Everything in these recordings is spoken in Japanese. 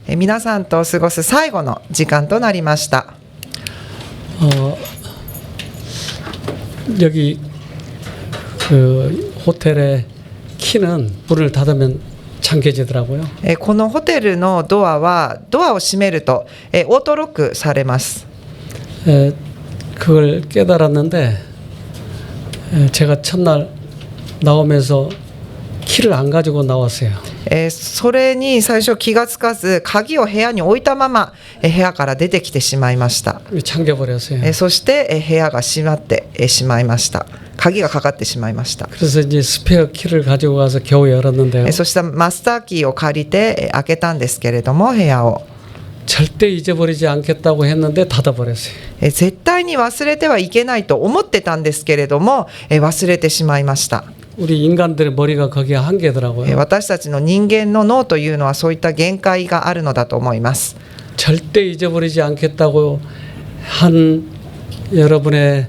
皆さんと過ごす最後の時間となりました。여기 그 호텔의 키는 문을 닫으면 잠겨지더라고요. このホテルのドアはドアを閉めるとオートロックされます。 그걸 깨달았는데 제가 첫날 나오면서 키를 안 가지고 나왔어요. それに最初気がつかず鍵を部屋に置いたまま部屋から出てきてしまいました。 잠겨버렸어요. そして部屋が閉まってしまいました。鍵がかかってしまいました。 그래서 이제 스페어 키를 가지고 가서 겨우 열었는데요. そしてマスターキーを借りて開けたんですけれども、部屋を 절대 잊어버리지 않겠다고 했는데 닫아버렸어요. 絶対に忘れてはいけないと思ってたんですけれども忘れてしまいました。 우리 인간들의 머리가 거기에 한계더라고요. 私たちの人間の脳というのはそういった限界があるのだと思います。 절대 잊어버리지 않겠다고 한 여러분의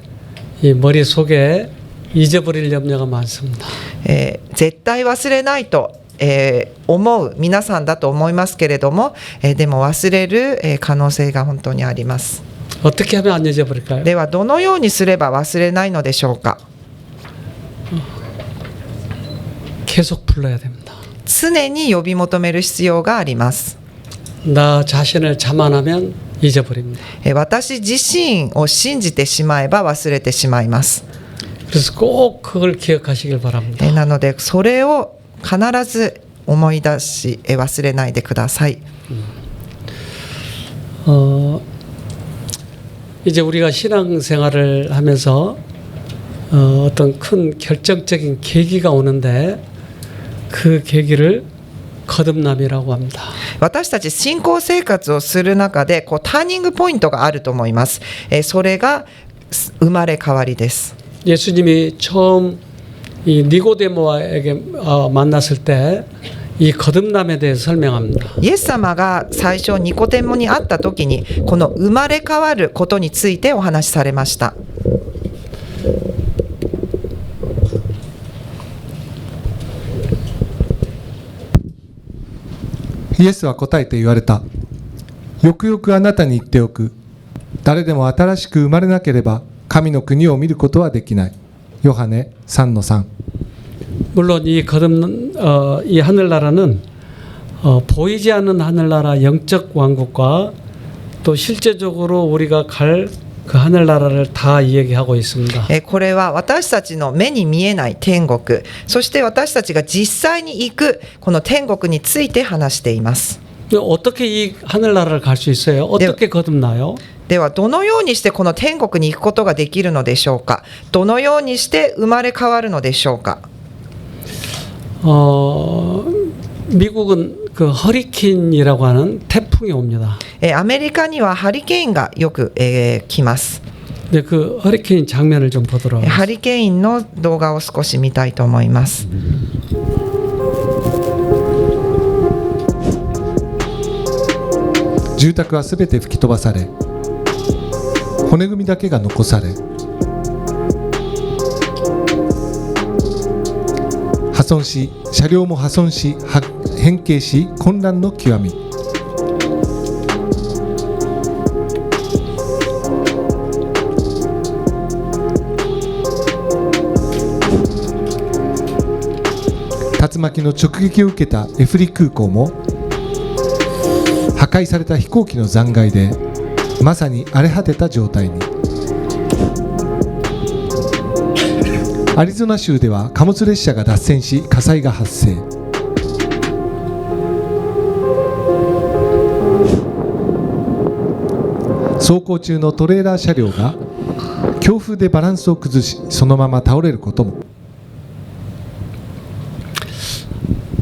이 머릿속에 잊어버릴 염려가 많습니다. 絶対忘れないと思う皆さんだと思いますけれども、でも忘れる可能性が本当にあります。 어떻게 하면 안 잊어버릴까요? ではどのようにすれば忘れないのでしょうか。 계속 불러야 됩니다. 常に呼び求める必要があります。 나 자신을 자만하면 잊어버립니다. 私自身を信じてしまえば忘れてしまいます。 그래서 꼭 그걸 기억하시길 바랍니다. なのでそれを必ず思い出し忘れないでください。 이제 우리가 신앙생활을 하면서 어떤 큰 결정적인 계기가 오는데 그 계기를 거듭남이라고 합니다. 私たち信仰生活をする中でターニングポイントがあると思います。それが生まれ変わりです。 예수님이 처음 이 니고데모에게 만났을 때 이 거듭남에 대해서 설명합니다. イエス様が最初ニコデモに会った時にこの生まれ変わることについてお話しされました。 イエスは答えて言われた。よくよくあなたに言っておく。誰でも新しく生まれなければ神の国を見ることはできない。ヨハネ 3:3。 물론 이 이 하늘나라는 보이지 않는 하늘나라 영적 왕국과 또 실제적으로 우리가 갈 그 하늘나라를 다 이야기하고 있습니다. これは私たちの目に見えない天国、そして私たちが実際に行くこの天国について話しています。 어떻게 이 하늘나라를 갈 수 있어요? 어떻게 거듭나요? ではどのようにしてこの天国に行くことができるのでしょうか。どのようにして生まれ変わるのでしょうか。 미국은 그 허리케인이라고 하는 태풍이 옵니다. アメリカにはハリケーンがよく来ます。 네, 그 허리케인 장면을 좀 보도록. ハリケーンの動画を少し見たいと思います。 住宅はすべて吹き飛ばされ、骨組みだけが残され、破損し、車両も破損し、変形し、混乱の極み。竜巻の直撃を受けたエフリ空港も破壊された飛行機の残骸でまさに荒れ果てた状態に。アリゾナ州では貨物列車が脱線し火災が発生。走行中のトレーラー車両が強風でバランスを崩しそのまま倒れることも。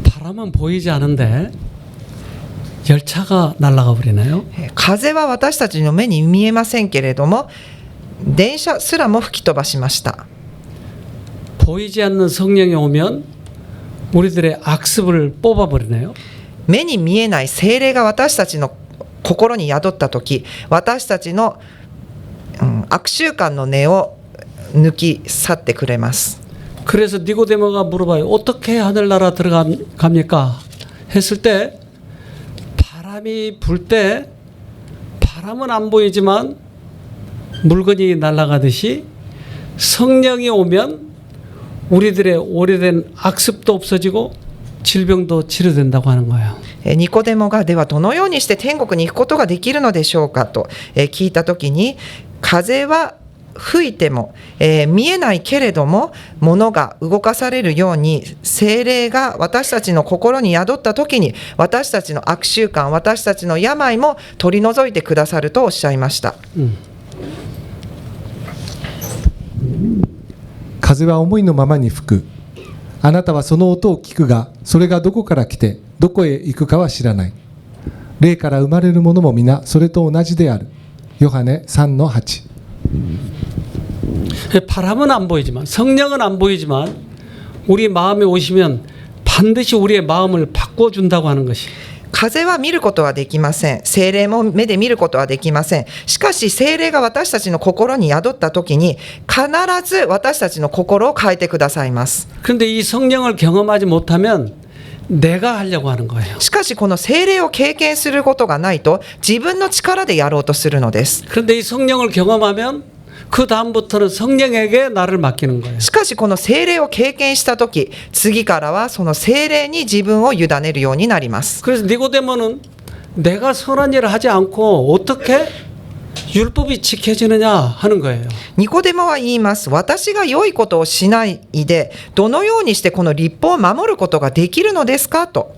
바람은 보이지 않은데 열차가 날아가 버리나요? 風は私たちの目に見えませんけれども電車すらも吹き飛ばしました。 보이지 않는 성령이 오면 우리들의 악습을 뽑아버리나요? 目に見えない聖霊が私たちの心に宿った時私たちの、悪習慣の根を抜き去ってくれます。 그래서 니고데모가 물어봐요. 어떻게 하늘나라 들어갑니까? 했을 때 바람이 불 때 바람은 안 보이지만 물건이 날아가듯이 성령이 오면 우리들의 오래된 악습도 없어지고 질병도 치료된다고 하는 거예요. ニコデモがではどのようにして天国に行くことができるのでしょうかと聞いたときに、風は吹いても見えないけれども物が動かされるように、聖霊が私たちの心に宿ったときに私たちの悪習慣、私たちの病も取り除いてくださるとおっしゃいました。風は思いのままに吹く。あなたはその音を聞くが、それがどこから来てどこへ行くかは知らない。霊から生まれるものも皆それと同じである。ヨハネ 3-8。 바람은 안 보이지만, 성령은 안 보이지만 우리 마음에 오시면 반드시 우리의 마음을 바꿔준다고 하는 것이. 風は見ることはできません。聖霊も目で見ることはできません。しかし聖霊が私たちの心に宿ったときに必ず私たちの心を変えてくださいます。 그런데 이 성령을 경험하지 못하면 내가 하려고 하는 거예요. しかしこの聖霊を経験することがないと自分の力でやろうとするのです。 그런데 이 성령을 경험하면 그 다음부터는 성령에게 나를 맡기는 거예요. しかしこの聖霊を経験したとき、次からはその聖霊に自分を委ねるようになります。 그래서 니고데모는 내가 선한 일을 하지 않고 어떻게 율법이 지켜지느냐 하는 거예요. ニコデモは言います。私が良いことをしないでどのようにしてこの律法を守ることができるのですかと。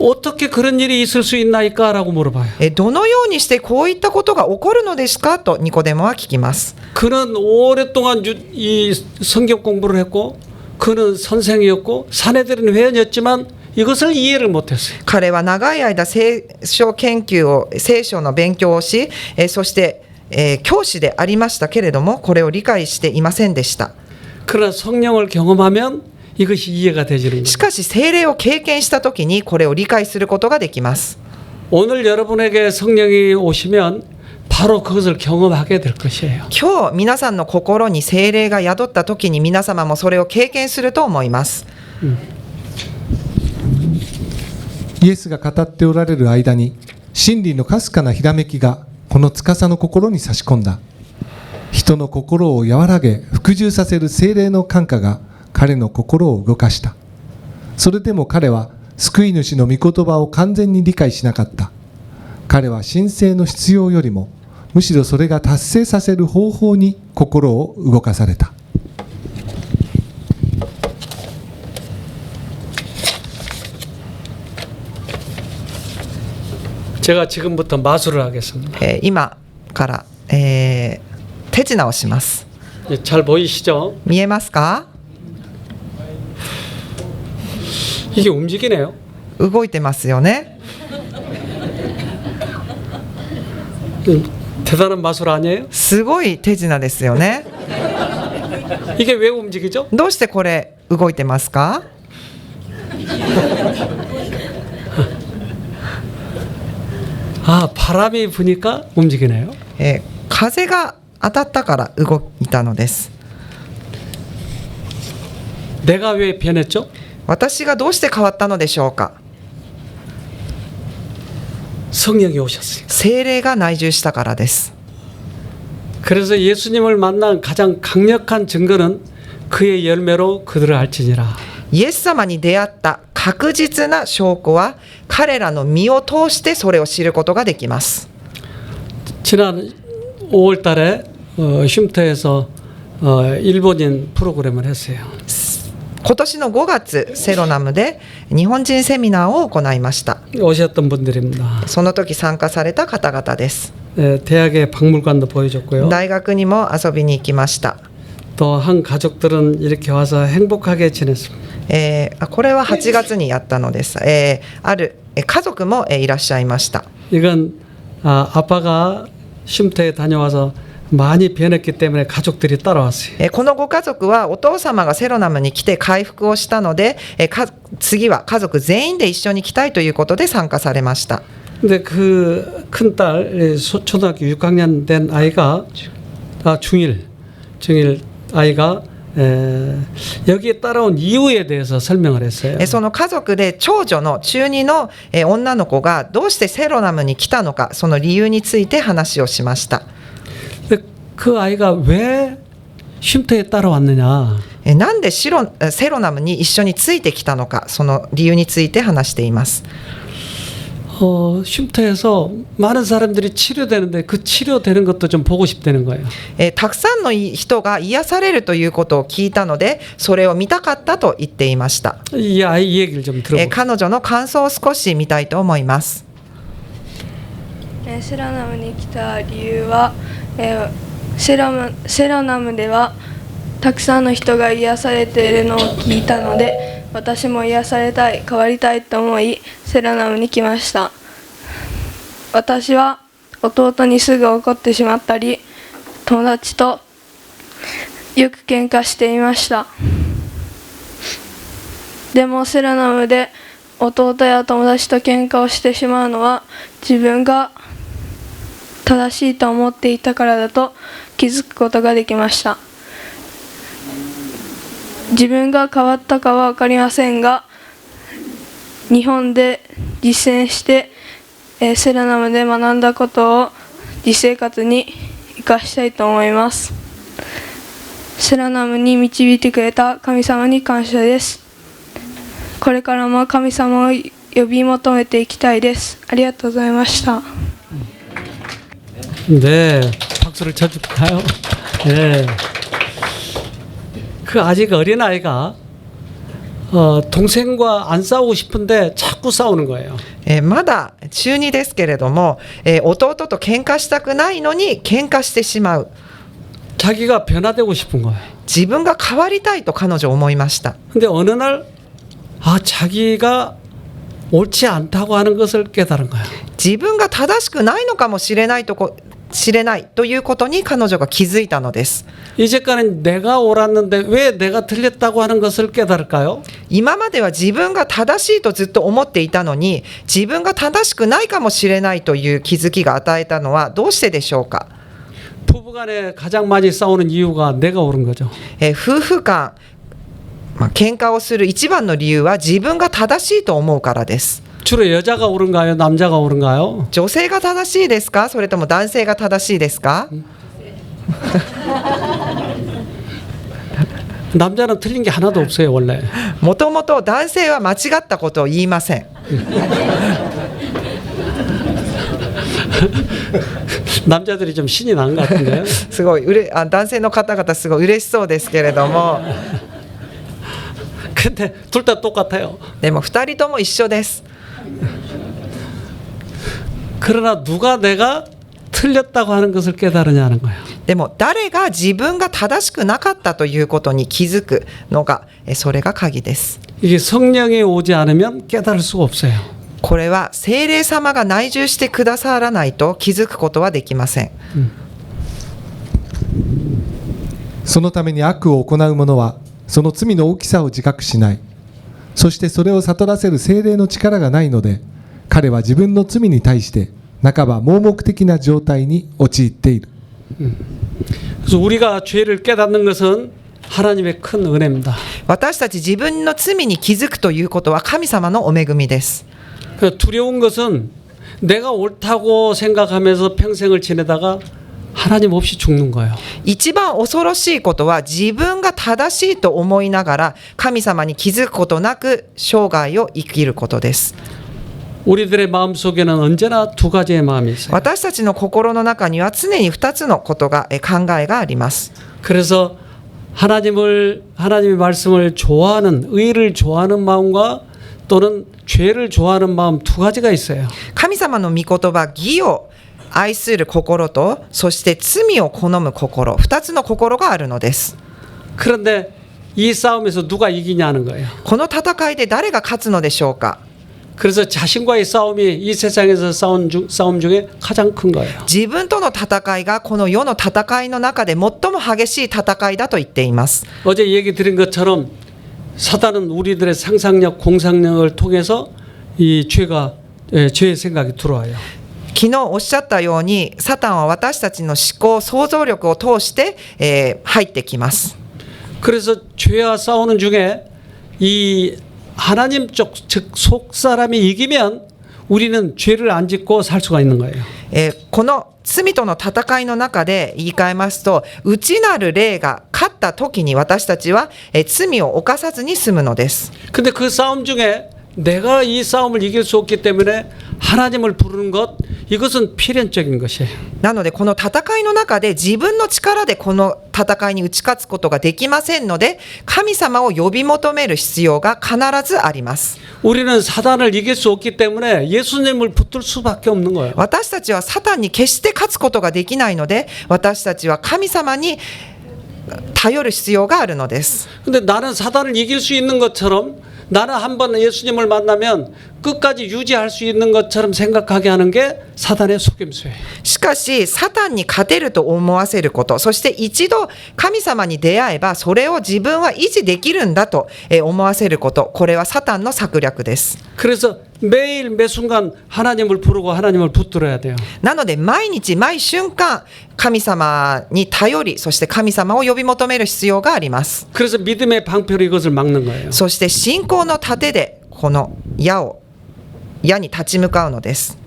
어떻게 그런 일이 있을 수 있나이까라고 물어봐요. どのようにしてこういったことが起こるのですかとニコデモは聞きます。 그는 오랫동안 이 성경 공부를 했고 그는 선생이었고 사내들은 회원이었지만 이것을 이해를 못했어요. 彼は長い間聖書研究を、聖書の勉強をし、そして教師でありましたけれどもこれを理解していませんでした。 그러나 성령을 경험하면 이것이 이해가 되지는 し 거예요. かし聖霊を経験したときにこれを理解することができます。 오늘 여러분에게 성령이 오시면 바로 그것을 경험하게 될 것이에요. 今日皆さんの心に聖霊が宿ったときに皆様もそれを経験すると思います。 イエスが語っておられる間に真理のかすかなひらめきがこの司の心に差し込んだ。人の心を和らげ服従させる聖霊の感化が彼の心を動かした。それでも彼は救い主の御言葉を完全に理解しなかった。彼は神聖の必要よりもむしろそれが達成させる方法に心を動かされた。 제가 지금부터 마술을 하겠습니다. 今から、手品をします。 잘 보이시죠? 見えますか？ 이게 움직이네요. 動いてますよね。 대단한 마술 아니에요? すごい手品ですよね。 이게 왜 움직이죠? どうしてこれ動いてますか？ 아, 바람이 부니까 움직이네요. 風が当たったから動いたのです。 내가 왜 변했죠? 私がどうして変わったのでしょうか？ 성령이 오셨어요. 聖霊が内住したからです。 그래서 예수님을 만난 가장 강력한 증거는 그의 열매로 그들을 알지니라. イエス様に出会った確実な証拠は彼らの身を通してそれを知ることができます。 지난 5월 달에 쉼터에서 일본인 프로그램을 했어요. 今年の5月セロナムで日本人セミナーを行いました。 오셨던 분들입니다. その時参加された方々です。 대학의 박물관도 보여줬고요. 大学にも遊びに行きました。 또 한 가족들은 이렇게 와서 행복하게 지냈습니다. これは8月にやったのです。ある家族もいらっしゃいました。 이건 아빠가 쉼터에 다녀와서 많이 변했기 때문에 가족들이 따라왔어요. このご家族はお父様がセロナムに来て回復をしたので、次は家族全員で一緒に来たいということで参加されました。 근데 그 큰딸 초등학교 6학년 된 아이가 중1 아이가 여기에 따라온 이유에 대해서 설명을 했어요. その家族で長女の中2の女の子がどうしてセロナムに来たのか、その理由について話をしました。 그 아이가 왜 쉼터에 따라왔느냐? なんでセロナムに一緒についてきたのか、その理由について話しています。 쉼터에서 많은 사람들이 치료되는데 그 치료되는 것도 좀 보고 싶다는 거예요. たくさんの人が癒されるということを聞いたので、それを見たかったと言っていました。 이 아이 얘기를 좀 들어볼게요. 彼女の感想を少し見たいと思います。セロナムに来た理由は、セロナムではたくさんの人が癒されているのを聞いたので、私も癒されたい、変わりたいと思いセロナムに来ました。私は弟にすぐ怒ってしまったり、友達とよく喧嘩していました。でもセロナムで弟や友達と喧嘩をしてしまうのは自分が正しいと思っていたからだと気づくことができました。自分が変わったかは分かりませんが、日本で実践して、セロナムで学んだことを実生活に生かしたいと思います。セロナムに導いてくれた神様に感謝です。これからも神様を呼び求めていきたいです。ありがとうございました。 네, 박수를 쳐줄까요? 네. 그 아직 어린 아이가 동생과 안 싸우고 싶은데 자꾸 싸우는 거예요. まだ中2ですけれども、弟と喧嘩したくないのに喧嘩してしまう。 자기가 변화되고 싶은 거예요. 自分が変わりたいと彼女は思いました。 근데 어느 날 자기가 옳지 않다고 하는 것을 깨달은 거예요. 自分が正しくないのかもしれないということに彼女が気づいたのです。 이제까지는 내가 옳았는데 왜 내가 틀렸다고 하는 것을 깨달을까요? 今までは自分が正しいとずっと思っていたのに、自分が正しくないかもしれないという気づきが与えたのはどうしてでしょうか。 부부간에 가장 많이 싸우는 이유가 내가 옳은 거죠. 夫婦間、喧嘩をする一番の理由は自分が正しいと思うからです。 주로 여자가 옳은가요? 남자가 옳은가요? 女性が正しいですか、それとも男性が正しいですか。 남자는 틀린 게 하나도 없어요, 원래. もともと男性は間違ったことを言いません。 남자들이 좀 신이 난 것 같은데요. すごい男性の方々すごい嬉しそうですけれども、 근데 둘 다 똑같아요. でも2人とも一緒です。 그러나 누가 내가 틀렸다고 하는 것을 깨달으냐는 거예요. でも誰が自分が正しくなかったということに気づくのが、それが鍵です。 이게 성령이 오지 않으면 깨달을 수가 없어요. これは聖霊様が内住してくださらないと気づくことはできません。そのために悪を行う者はその罪の大きさを自覚しない。そしてそれを悟らせる聖霊の力がないので、彼は自分の罪に対して半ば盲目的な状態に陥っている。 그래서 우리가 죄를 깨닫는 것은 하나님의 큰 은혜입니다. 私たち自分の罪に気づくということは神様のお恵みです。 두려운 것은 내가 옳다고 생각하면서 평생을 지내다가 하나님 없이 죽는 거예요. 一番恐ろしいことは自分が正しいと思いながら神様に気づくことなく生涯を生きることです。 우리들의 마음속에는 언제나 두 가지의 마음이 있어요. 私たちの心の中には常に2つのことが考えがあります。 그래서 하나님의 말씀을 좋아하는, 의를 좋아하는 마음과 또는 죄를 좋아하는 마음 두 가지가 있어요. 神様の御言葉、義を愛する心と、そして罪を好む心、2つの心があるのです。 그런데 이 싸움에서 누가 이기냐는 거예요. この戦いで誰が勝つのでしょうか。 그래서 자신과의 싸움이 이 세상에서 싸움 중에 가장 큰 거예요. 自分との戦いがこの世の戦いの中で最も激しい戦いだと言っています。 어제 얘기 드린 것처럼 사단은 우리들의 상상력, 공상력을 통해서 이 죄의 생각이 들어와요. 昨日おっしゃったように、サタンは私たちの思考、想像力を通して、入ってきます。 그래서 죄와 싸우는 중에 이 하나님 쪽, 즉 속 사람이 이기면 우리는 죄를 안 짓고 살 수가 있는 거예요. この罪との戦いの中で言い換えますと、内なる霊が勝った時に私たちは罪を犯さずに済むのです。 근데 그 싸움 중에 내가 이 싸움을 이길 수 없기 때문에 하나님을 부르는 것, 이것은 필연적인 것이에요. なのでこの戦いの中で自分の力でこの戦いに打ち勝つことができませんので、神様を呼び求める必要が必ずあります。 우리는 사단을 이길 수 없기 때문에 예수님을 붙들 수밖에 없는 거예요. 私たちはサタンに決して勝つことができないので、私たちは神様に頼る必要があるのです。 근데 나는 사단을 이길 수 있는 것처럼, 나는 한번 예수님을 만나면 끝까지 유지할 수 있는 것처럼 생각하게 하는 게 사단의 속임수예요. しかしサタンに勝てると思わせること、そして一度神様に出会えばそれを自分は維持できるんだと思わせること、これはサタンの策略です。 그래서 매일 매 순간 하나님을 부르고 하나님을 붙들어야 돼요. なので毎日毎瞬間神様に頼り、そして神様を呼び求める必要があります。 그래서 믿음의 방패로 이것을 막는 거예요. そして信仰の盾でこの矢に立ち向かうのです。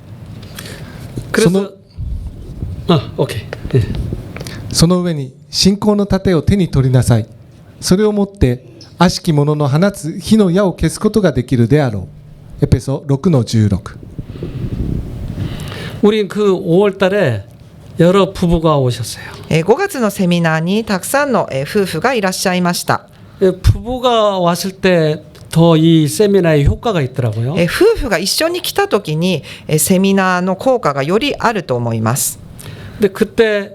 그래서 오케이. 네. その上に信仰の盾を手に取りなさい。それをもって悪しき者の放つ火の矢を消すことができるであろう。エペソ 6-16。 우린 그 5월 달에 여러 부부가 오셨어요. 5月のセミナーにたくさんの夫婦がいらっしゃいました。 부부가 왔을 때 더 이 세미나의 효과가 있더라고요. 夫婦が一緒に来た時にセミナーの効果がよりあると思います。 근데 그때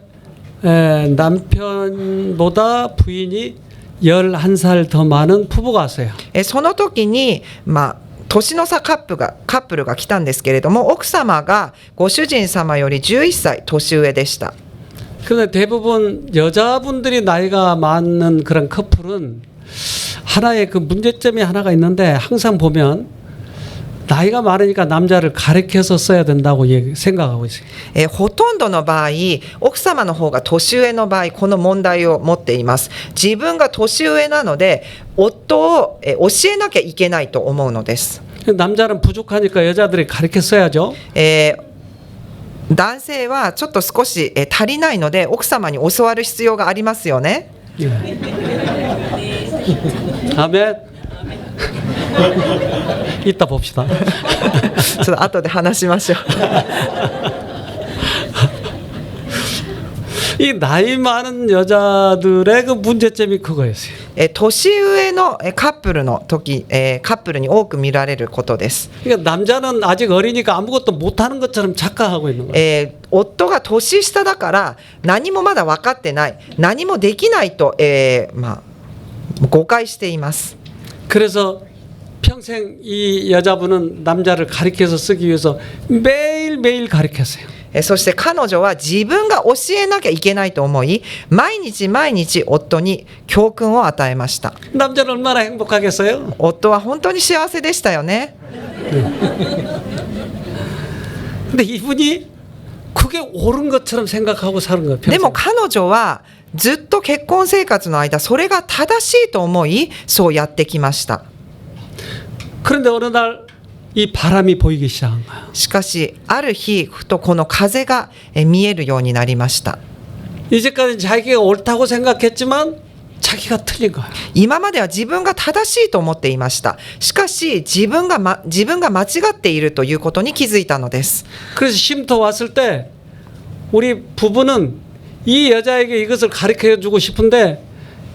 남편보다 부인이 11살 더 많은 부부가 왔어요. その時に年の差カップルが来たんですけれども、奥様がご主人様より11歳年上でした。 근데 대부분 여자분들이 나이가 많은 그런 커플은 하나의 그 문제점이 하나가 있는데, 항상 보면 나이가 많으니까 남자를 가리켜서 써야 된다고 생각하고 있어요. ほとんどの場合、奥様の方が年上の場合、この問題を持っています。自分が年上なので夫を教えなきゃいけないと思うのです。 남자는 부족하니까 여자들이 가리켜 써야죠. 男性はちょっと少し足りないので奥様に教わる必要がありますよね。 아멘. 이따 봅시다. ちょっと後で話しましょう。 이 나이 많은 여자들의 그 문제점이 그거였어요. 年上のカップルの時、カップルに多く見られることです。 그러니까 남자는 아직 어리니까 아무것도 못하는 것처럼 착각하고 있는 거예요. 夫が年下だから何もまだ分かってない、何もできないと、誤解しています。 그래서 평생 이 여자분은 남자를 가리켜서 쓰기 위해서 매일매일 가리켰어요. そして彼女は自分が教えなきゃいけないと思い、毎日毎日夫に教訓を与えました。 남자는 얼마나 행복하겠어요? 夫は本当に幸せでしたよね。 근데 이분이 그게 옳은 것처럼 생각하고 사는 거예요. でも 평생. 彼女はずっと結婚生活の間、それが正しいと思いそうやってきました。 그런데 어느 날 이 바람이 보이기 시작한 거야. しかしある日ふとこの風が見えるようになりました。 이제까지 자기가 옳다고 생각했지만 자기가 틀린 거야. 今までは自分が正しいと思っていました。しかし自分が間違っているということに気づいたのです。 그래서 쉼터 왔을 때 우리 부부는 이 여자에게 이것을 가르쳐주고 싶은데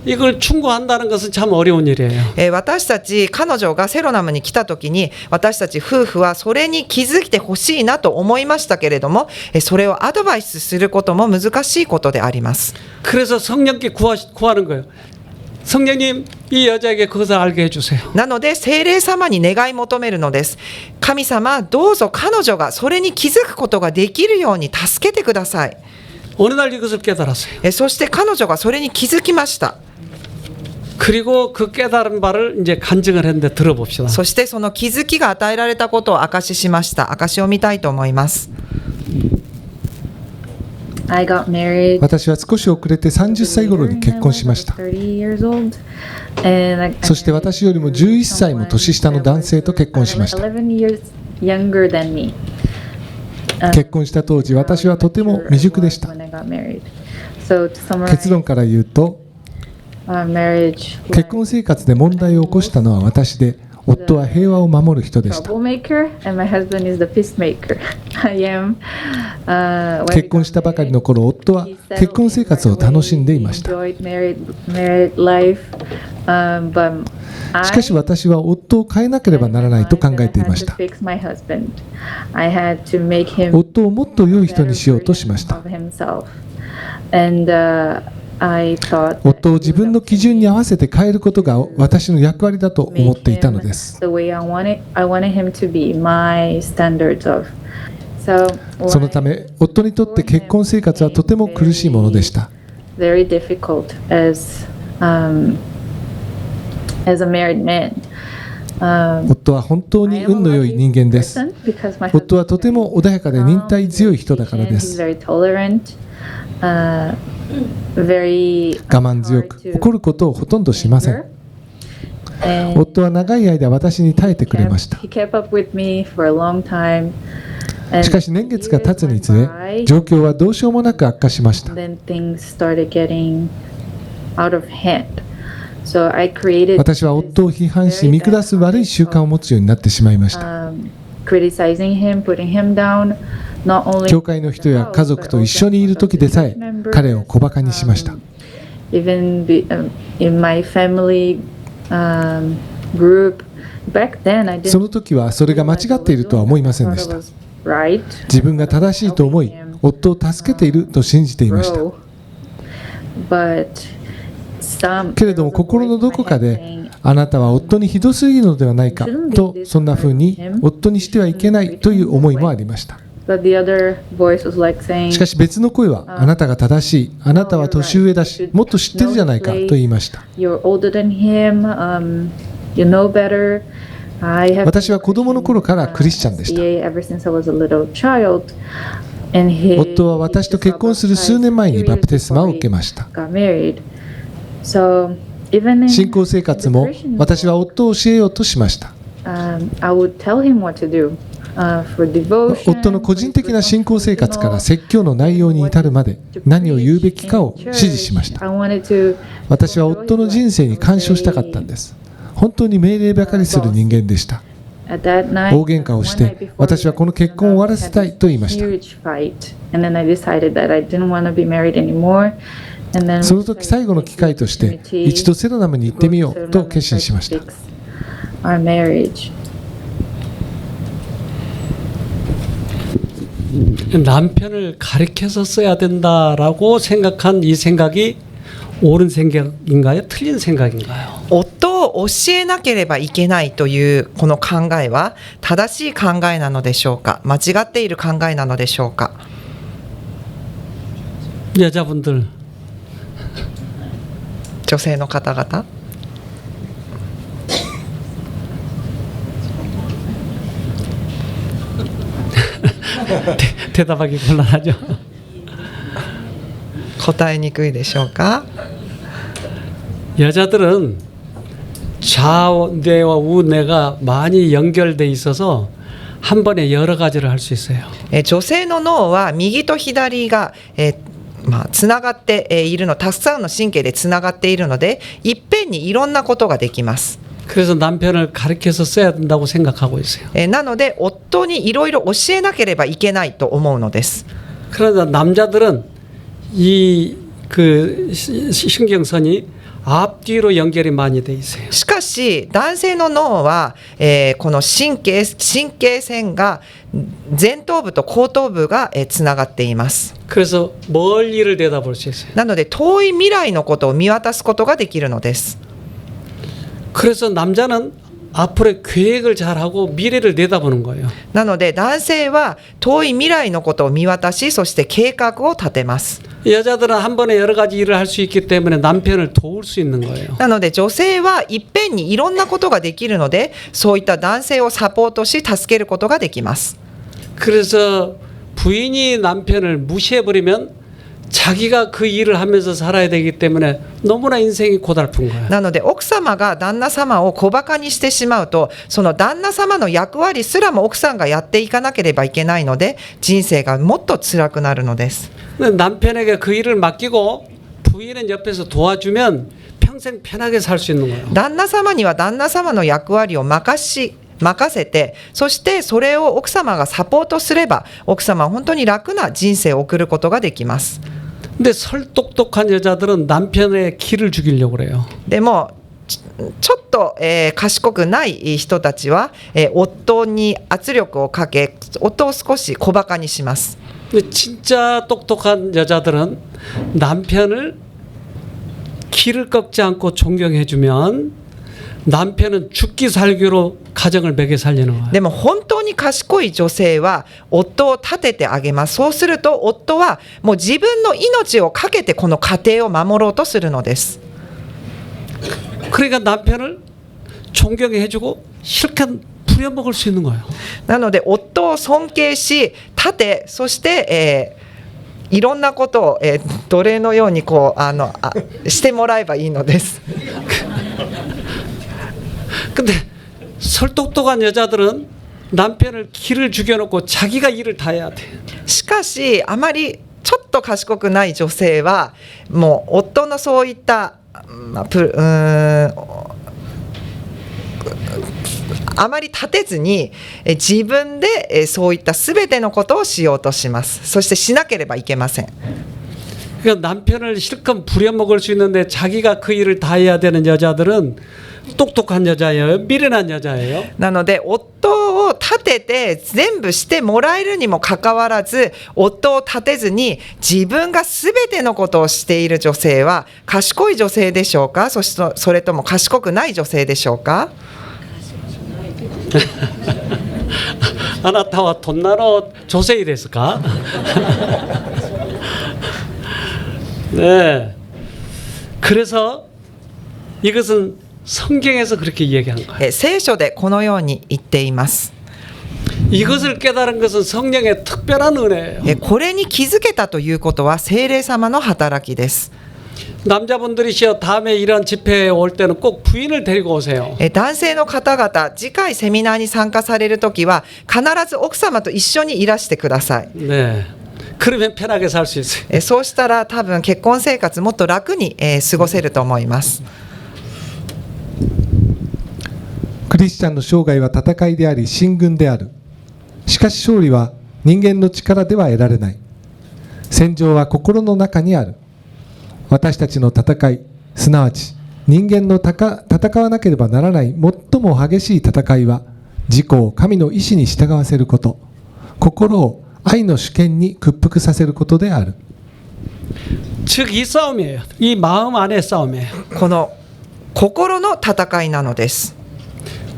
이걸 충고한다는 것은 참 어려운 일이에요. 私たち彼女がセロナムに来た時に私たち夫婦はそれに気づいてほしいなと思いましたけれども、それをアドバイスすることも難しいことであります。 그래서 성령께 구하는 거예요. 성령님, 이 여자에게 그것을 알게 해주세요. なので聖霊様に願い求めるのです。神様、どうぞ彼女がそれに気づくことができるように助けてください。 어느 날 이것을 깨달았어요. そして彼女がそれに気づきました。 그리고 그 깨달은 바를 이제 간증을 했는데 들어봅시다. そしてその気づきが与えられたことを証ししました。証しを見たいと思います。I got married 私は少し遅れて30歳頃に結婚しました。 30 years old. And I そして私よりも11歳も年下の男性と結婚しました。 11 years younger than me. 結婚した当時、私はとても未熟でした。 When I got married. So to summarize, 結論から言うと、 our marriage 結婚生活で問題を起こしたのは私で、夫は平和を守る人でした。 troublemaker and my husband is the peacemaker. I am. When 結婚したばかりの頃、夫は結婚生活を楽しんでいました。 enjoyed married life, but しかし私は夫を変えなければならないと考えていました。 I had to fix my husband. I had to make him 夫をもっと良い人にしようとしました。 of himself. And I thought 夫を自分の基準に合わせて変えることが私の役割だと思っていたのです。 the way I wanted him to be my standards of. So そのため、夫にとって結婚生活はとても苦しいものでした。 very difficult as a married man. 夫は本当に運の良い人間です。夫はとても穏やかで忍耐強い人だからです。 He's very tolerant, very 我慢強く、怒ることをほとんどしません。 and 夫は長い間私に耐えてくれました。 he kept up with me for a long time. しかし年月が経つにつれ、状況はどうしようもなく悪化しました。 Then things started getting out of hand. So I created 私は夫を批判し、見下す悪い習慣を持つようになってしまいました。 criticizing him, putting him down, not only 教会の人や家族と一緒にいる時でさえ、彼を小馬鹿にしました。 even in my family group. Back then, I そ didn't の時はそれが間違っているとは思いませんでした。 right. 自分が正しいと思い、夫を助けていると信じていました。 But some けれども心のどこかで、あなたは夫にひどすぎるのではないかと、そんな風に夫にしてはいけないという思いもありました。 but the other voice was like saying, しかし別の声は、あなたが正しい、あなたは年上だし、もっと知ってるじゃないかと言いました。 you're older than him, you know better. I have 私は子供の頃からクリスチャンでした。 CA ever since I was a little child. And he 夫は私と結婚する数年前にバプテスマを受けました。 got married. So even in 信仰生活も私は夫を教えようとしました。 I would tell him what to do for devotion. 夫の個人的な信仰生活から説教の内容に至るまで何を言うべきかを指示しました。 I wanted to 私は夫の人生に干渉したかったんです。本当に命令ばかりする人間でした。 at that night, 大喧嘩をして私はこの結婚を終わらせたいと言いました。 huge fight. And then I decided that I didn't want to be married anymore. And then その時最後の機会として一度セロナムに行ってみようと決心しました。 Our marriage. 남편을 가르쳐서 써야 된다라고 생각한 이 생각이 옳은 생각인가요? 틀린 생각인가요? 夫を教えなければいけないというこの考えは正しい考えなのでしょうか、間違っている考えなのでしょうか。 여자분들 女性の方々、 대답하기 곤란하죠. 答えにくいでしょうか。 여자들은 좌뇌와 우뇌가 많이 연결돼 있어서 한 번에 여러 가지를 할 수 있어요. 女性の脳は右と左が、つながっているの、たくさんの神経でつながっているので、いっぺんにいろんなことができます。 그래서 남편을 가르쳐서 써야 된다고 생각하고 있어요. なので夫にいろいろ教えなければいけないと思うのです。 그러나 남자들은 이 신경선이 앞뒤로 연결이 많이 돼 있어요. しかし男性の脳は、この神経線が前頭部と後頭部がつながっています。 그래서 멀리를 내다볼 수 있어요. なので遠い未来のことを見渡すことができるのです。 그래서 남자는 앞으로의 계획을 잘하고 미래를 내다보는 거예요. なので男性は遠い未来のことを見渡し、そして計画を立てます。 여자들은 한 번에 여러 가지 일을 할 수 있기 때문에 남편을 도울 수 있는 거예요. なので女性はいっぺんにいろんなことができるので、そういった男性をサポートし助けることができます。 그래서 부인이 남편을 무시해버리면 자기가 그 일을 하면서 살아야 되기 때문에 너무나 인생이 고달픈 거예요. なので奥様が旦那様を小馬鹿にしてしまうと、その旦那様の役割すらも奥さんがやっていかなければいけないので、人生がもっと辛くなるのです。 근데 남편에게 그 일을 맡기고 부인은 옆에서 도와주면 평생 편하게 살 수 있는 거예요. 旦那様には旦那様の役割を任せて、そしてそれを奥様がサポートすれば、奥様は本当に楽な人生を送ることができます。 근데 설똑똑한 여자들은 남편의 기를 죽이려고 그래요. でもちょっと、賢くない人たちは、夫に圧力をかけ、夫を少し小馬鹿にします。 근데 진짜 똑똑한 여자들은 남편을 기를 꺾지 않고 존경해주면 남편은 죽기 살기로 가정을 매개 살리는 거예요. でも本当に賢い女性は夫を立ててあげます。そうすると夫はもう自分の命をかけてこの家庭を守ろうとするのです。 그러니까 남편을 존경해주고 실컷 부려먹을 수 있는 거예요. なので夫を尊敬し立て、そして、いろんなことを、奴隷のようにしてもらえばいいのです。 근데 설똑똑한 여자들은 남편을 기를 죽여놓고 자기가 일을 다 해야 돼. しかしあまりちょっと賢くない女性はもう夫のそういった、あまり立てずに自分でそういった全てのことをしようとします。そしてしなければいけません。 그러니까 남편을 실컷 부려먹을 수 있는데 자기가 그 일을 다 해야 되는 여자들은 똑똑한 여자예요? 미련한 여자예요? なので夫を立てて全部してもらえるにもかかわらず、夫を立てずに自分が全てのことをしている女性は賢い女性でしょうか、それとも賢くない女性でしょうか。あなたはどんなの女性ですか? 네. 그래서 이것은 성경에서 그렇게 얘기한 거예요. 聖書でこのように言っています。 이것을 깨달은 것은 성령의 특별한 은혜예요. これに気づけたということは聖霊様の働きです。 남자분들이시여 다음에 이런 집회에 올 때는 꼭 부인을 데리고 오세요. 男性の方々、次回セミナーに参加されるときは必ず奥様と一緒にいらしてください。 네. 그러면 편하게 살 수 있어요. そうしたら多分結婚生活もっと楽に過ごせると思います。 クリスチャンの生涯は戦いであり進軍である。しかし勝利は人間の力では得られない。戦場は心の中にある。私たちの戦い、すなわち人間の戦わなければならない最も激しい戦いは、自己を神の意志に従わせること、心を愛の主権に屈服させることである。 즉 이 싸움이에요. 이 마음 안의 싸움이에요. この心の戦いなのです。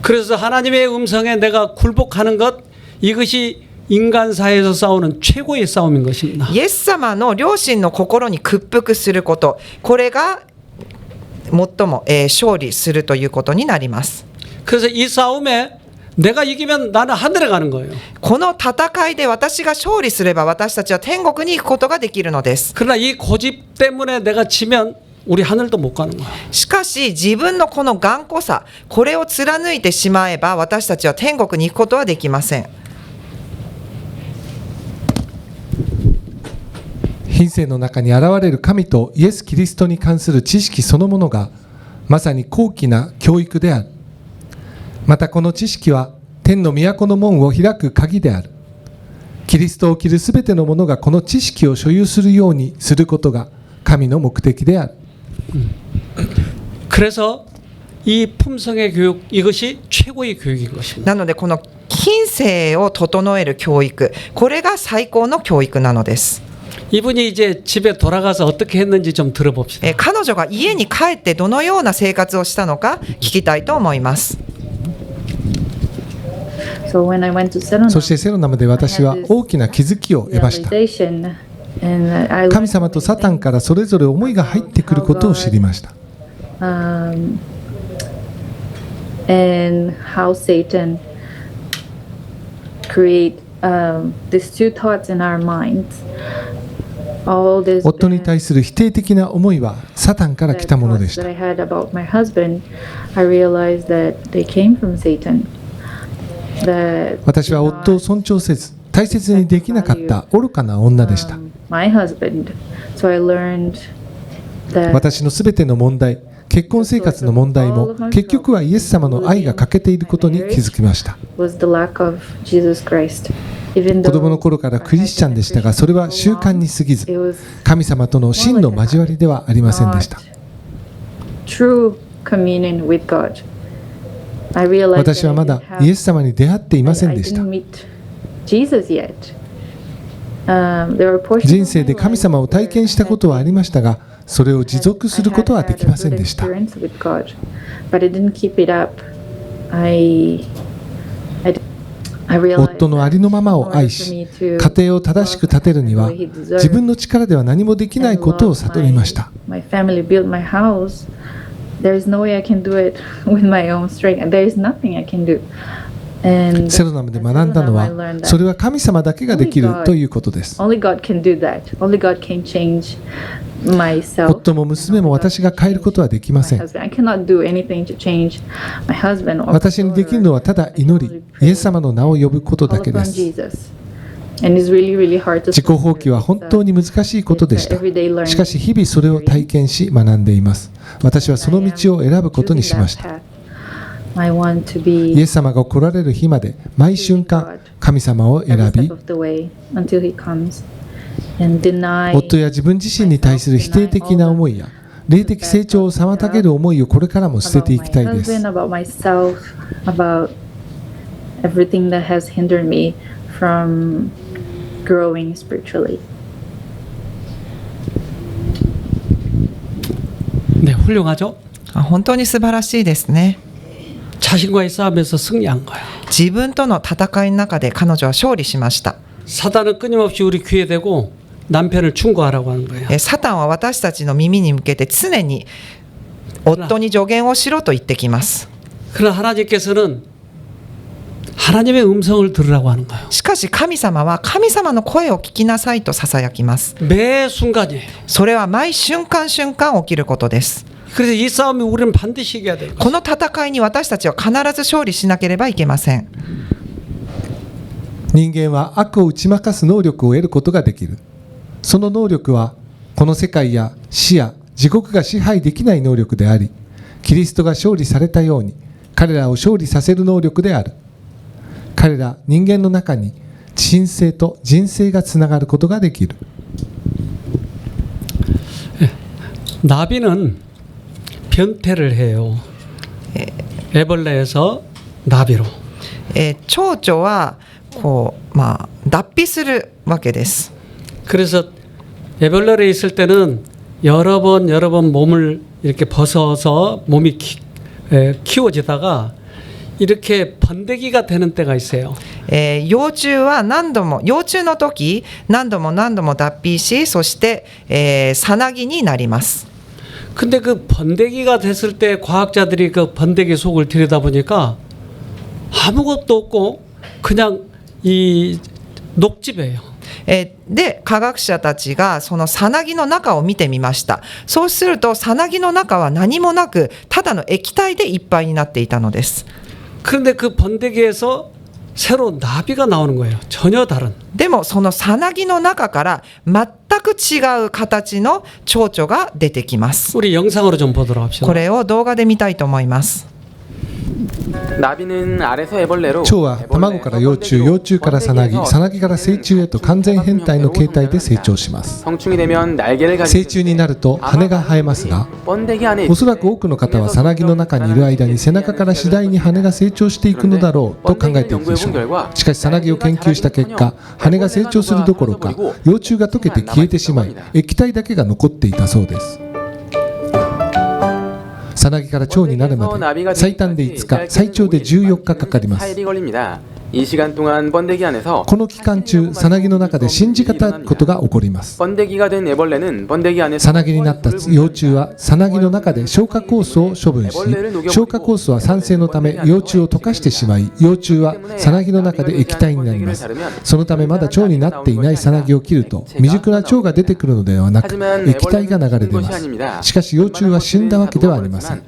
그래서 하나님의 음성에 내가 굴복하는 것, 이것이 인간사회에서 싸우는 최고의 싸움인 것입니다. イエス様の良心の心に屈服すること、これが最も、勝利するということになります。 그래서 이 싸움에 내가 이기면 나는 하늘에 가는 거예요. この戦いで私が勝利すれば私たちは天国に行くことができるのです。 그러나 이 고집 때문에 내가 지면 우리 하늘도 못 가는 거야. しかし自分のこの頑固さ、これを貫いてしまえば私たちは天国に行くことはできません。 品性の中に現れる神とイエス・キリストに関する知識そのものがまさに高貴な教育である。またこの知識は天の都の門を開く鍵である。キリストを着るすべての者がこの知識を所有するようにすることが神の目的である。 그래서 이 품성의 교육, 이것이 최고의 교육인 것입니다. なのでこの品性を整える教育、これが最高の教育なのです。 이분이 이제 집에 돌아가서 어떻게 했는지 좀 들어봅시다. 彼女が家に帰ってどのような生活をしたのか聞きたいと思います。 So when I went to Serenam, そしてセロナムで私は大きな気づきを得ました。 realization, and I 神様とサタンからそれぞれ思いが入ってくることを知りました。 and how Satan create these two thoughts in our minds. all this 夫に対する否定的な思いはサタンから来たものでし that た。 I had about my husband, I realized that they came from Satan. That 私は夫を尊重せず大切にできなかった愚かな女でした。 my husband. So I learned that 私のすべての問題、結婚生活の問題も結局はイエス様の愛が欠けていることに気づきました。 was the lack of Jesus Christ. Even 子供の頃からクリスチャンでしたが、それは習慣に過ぎず it was 神様との真の交わりではありませんでした。 true communion with God. I realized 私はまだイエス様に出会っていませんでした。 I didn't meet Jesus yet. There were portions 人生で神様を体験したことはありましたが、それを持続することはできませんでした。 But I didn't keep it up. I realized 夫のありのままを愛し、家庭を正しく立てるには自分の力では何もできないことを悟りました。 My family built my house. There is no way I can do it with my own strength. There is nothing I can do. セロナムで学んだのは、それは神様だけができるということです。 Only God can do that. Only God can change myself. 夫も娘も私が変えることはできません。 I cannot do anything to change my husband or 私にできるのはただ祈り、イエス様の名を呼ぶことだけです。 And it's really, really hard to 自己放棄は本当に難しいことでした。しかし日々それを体験し学んでいます。私はその道を選ぶことにしました。 I want to be イエス様が来られる日まで毎瞬間神様を選 every び step、of the way until he comes and deny 夫や自分自身に対する否定的な思いや霊的成長を妨げる思いをこれからも捨てていきたいです。 about myself, about everything that has hindered me from growing spiritually. 네, 훌륭하죠? 本当に素晴らしいですね。 자신과의 싸움에서 승리한 거야. 自分との戦いの中で彼女は勝利しました。 사단은 끊임없이 우리 귀에 대고 남편을 충고하라고 하는 거예요. サタンは私たちの耳に向けて常に夫に助言をしろと言ってきます。 그러나 하나님께서는 하나님의 음성을 들으라고 하는 거예요. しかし神様は神様の声を聞きなさいと囁きます。 매 순간이에요. それは毎瞬間瞬間起きることです。 그래서 이 싸움이 우리는 반드시 이겨야 돼요. この戦いに私たちは必ず勝利しなければいけません。人間は悪を打ち負かす能力を得ることができる。その能力はこの世界や死や地獄が支配できない能力であり、キリストが勝利されたように彼らを勝利させる能力である。彼ら人間の中に神性と人性がつながることができる。 나비는 변태를 해요. 애벌레에서 나비로. 蝶々はこう、脱皮するわけです。 그래서 애벌레에 있을 때는 여러 번 몸을 이렇게 벗어서 몸이 키워지다가 이렇게 번데기가 되는 때가 있어요. 幼虫は幼虫の時何度も脱皮し、そして、さなぎになります。 근데 그 번데기가 됐을 때 과학자들이 그 번데기 속을 들여다보니까 아무것도 없고 그냥 이 녹즙이에요. で科学者たちがそのさなぎの中を見てみました。そうするとさなぎの中は何もなくただの液体でいっぱいになっていたのです。 그런데 그 번데기에서 새로 나비가 나오는 거예요. 전혀 다른. でもそのさなぎの中から全く違う形の蝶々が出てきます。 우리 영상으로 좀 보도록 합시다. これを動画で見たいと思います。 蝶は卵から幼虫、幼虫からさなぎ、さなぎから成虫へと完全変態の形態で成長します。成虫になると羽が生えますが、おそらく多くの方はさなぎの中にいる間に背中から次第に羽が成長していくのだろうと考えているでしょう。しかしさなぎを研究した結果、羽が成長するどころか幼虫が溶けて消えてしまい、液体だけが残っていたそうです。 さなぎから蝶になるまで最短で5日、最長で14日かかります。이 시간 동안 번데기 안에서 この期間中、さなぎの中で信じがたいことが起こります。 번데기가 된 애벌레는 번데기 안에서 さなぎになった幼虫はさなぎの中で消化酵素を処分し、消化酵素は酸性のため幼虫を溶かしてしまい、幼虫はさなぎの中で液体になります。そのためまだ腸になっていないさなぎを切ると未熟な腸が出てくるのではなく、液体が流れ出ます。しかし幼虫は死んだわけではありません。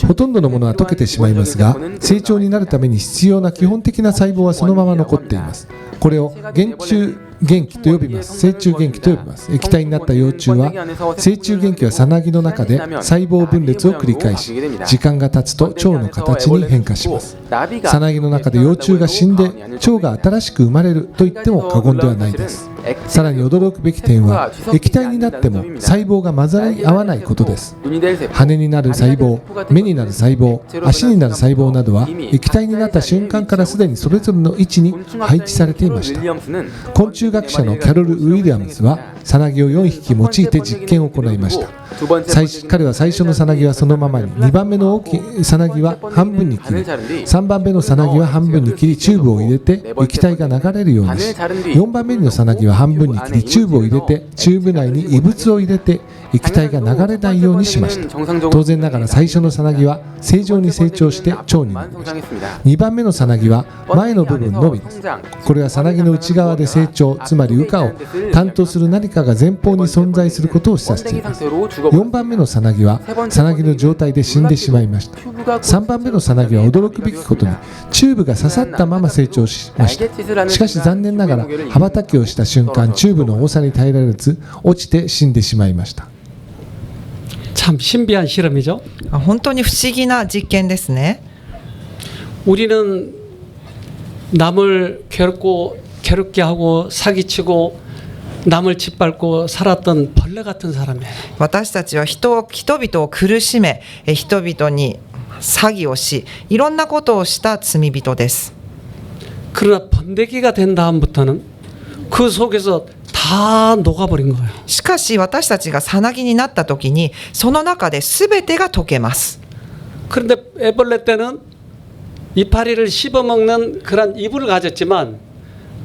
ほとんどのものは溶けてしまいますが、成長になるために必要な基本的な細胞はそのまま残っています。これを原虫元気と呼びます。成虫元気と呼びます。液体になった幼虫は、成虫元気はさなぎの中で細胞分裂を繰り返し、時間が経つと腸の形に変化します。さなぎの中で幼虫が死んで腸が新しく生まれると言っても過言ではないです。さらに驚くべき点は、液体になっても細胞が混ざり合わないことです。羽になる細胞、目になる細胞、足になる細胞などは液体になった瞬間からすでにそれぞれの位置に配置されていました。昆虫学者のキャロル・ウィリアムズはさなぎを4匹用いて実験を行いました。彼は最初のさなぎはそのままに、2番目の大きいさなぎは半分に切り、3番目のさなぎは半分に切りチューブを入れて液体が流れるようにし、4番目のさなぎは半分に切りチューブを入れてチューブ内に異物を入れて液体が流れないようにしました。当然ながら最初のさなぎは正常に成長して腸になりました。2番目のさなぎは前の部分のみです。これはさなぎの内側で成長、つまり羽化を担当する何かが前方に存在することを示唆しています。4番目のさなぎはさなぎの状態で死んでしまいました。3番目のさなぎは驚くべきことにチューブが刺さったまま成長しました。しかし残念ながら羽ばたきをした瞬間、チューブの重さに耐えられず落ちて死んでしまいました。참 신비한 실험이죠. 本当に不思議な実験ですね。 우리는 남을 괴롭게 하고 사기치고 남을 짓밟고 살았던 벌레 같은 사람이에요. 私たちは人々を苦しめ、人々に詐欺をし、いろんなことをした罪人です。 그러나 번데기가 된 다음부터는 그 속에서 다 녹아버린 거예요. しかし私たちがさなぎになった時にその中で全てが溶けます。 그런데 애벌레 때는 이파리를 씹어먹는 그런 입을 가졌지만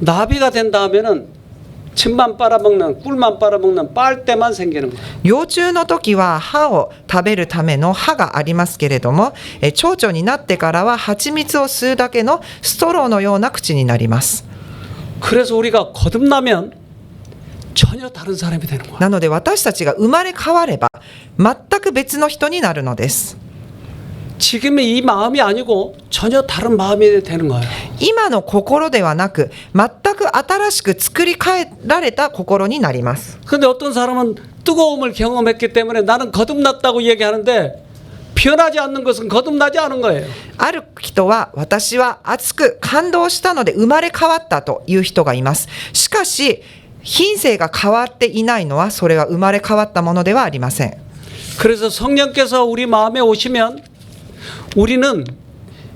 나비가 된 다음에는 침만 빨아먹는 꿀만 빨아먹는 빨대만 생기는 거예요. 幼虫の時は歯を食べるための歯がありますけれども、蝶々になってからは蜂蜜を吸うだけのストローのような口になります。 그래서 우리가 거듭나면 전혀 다른 사람이 되는 거예요. なので私たちが生まれ変われば全く別の人になるのです。 지금의 이 마음이 아니고 전혀 다른 마음이 되는 거예요. 今の心ではなく全く新しく作り変えられた心になります。 그런데 어떤 사람은 뜨거움을 경험했기 때문에 나는 거듭났다고 얘기하는데 변하지 않는 것은 거듭나지 않은 거예요. ある人は私は熱く感動したので生まれ変わったという人がいます。しかし品性が変わっていないのはそれは生まれ変わったものではありません。 그래서 성령께서 우리 마음에 오시면 우리는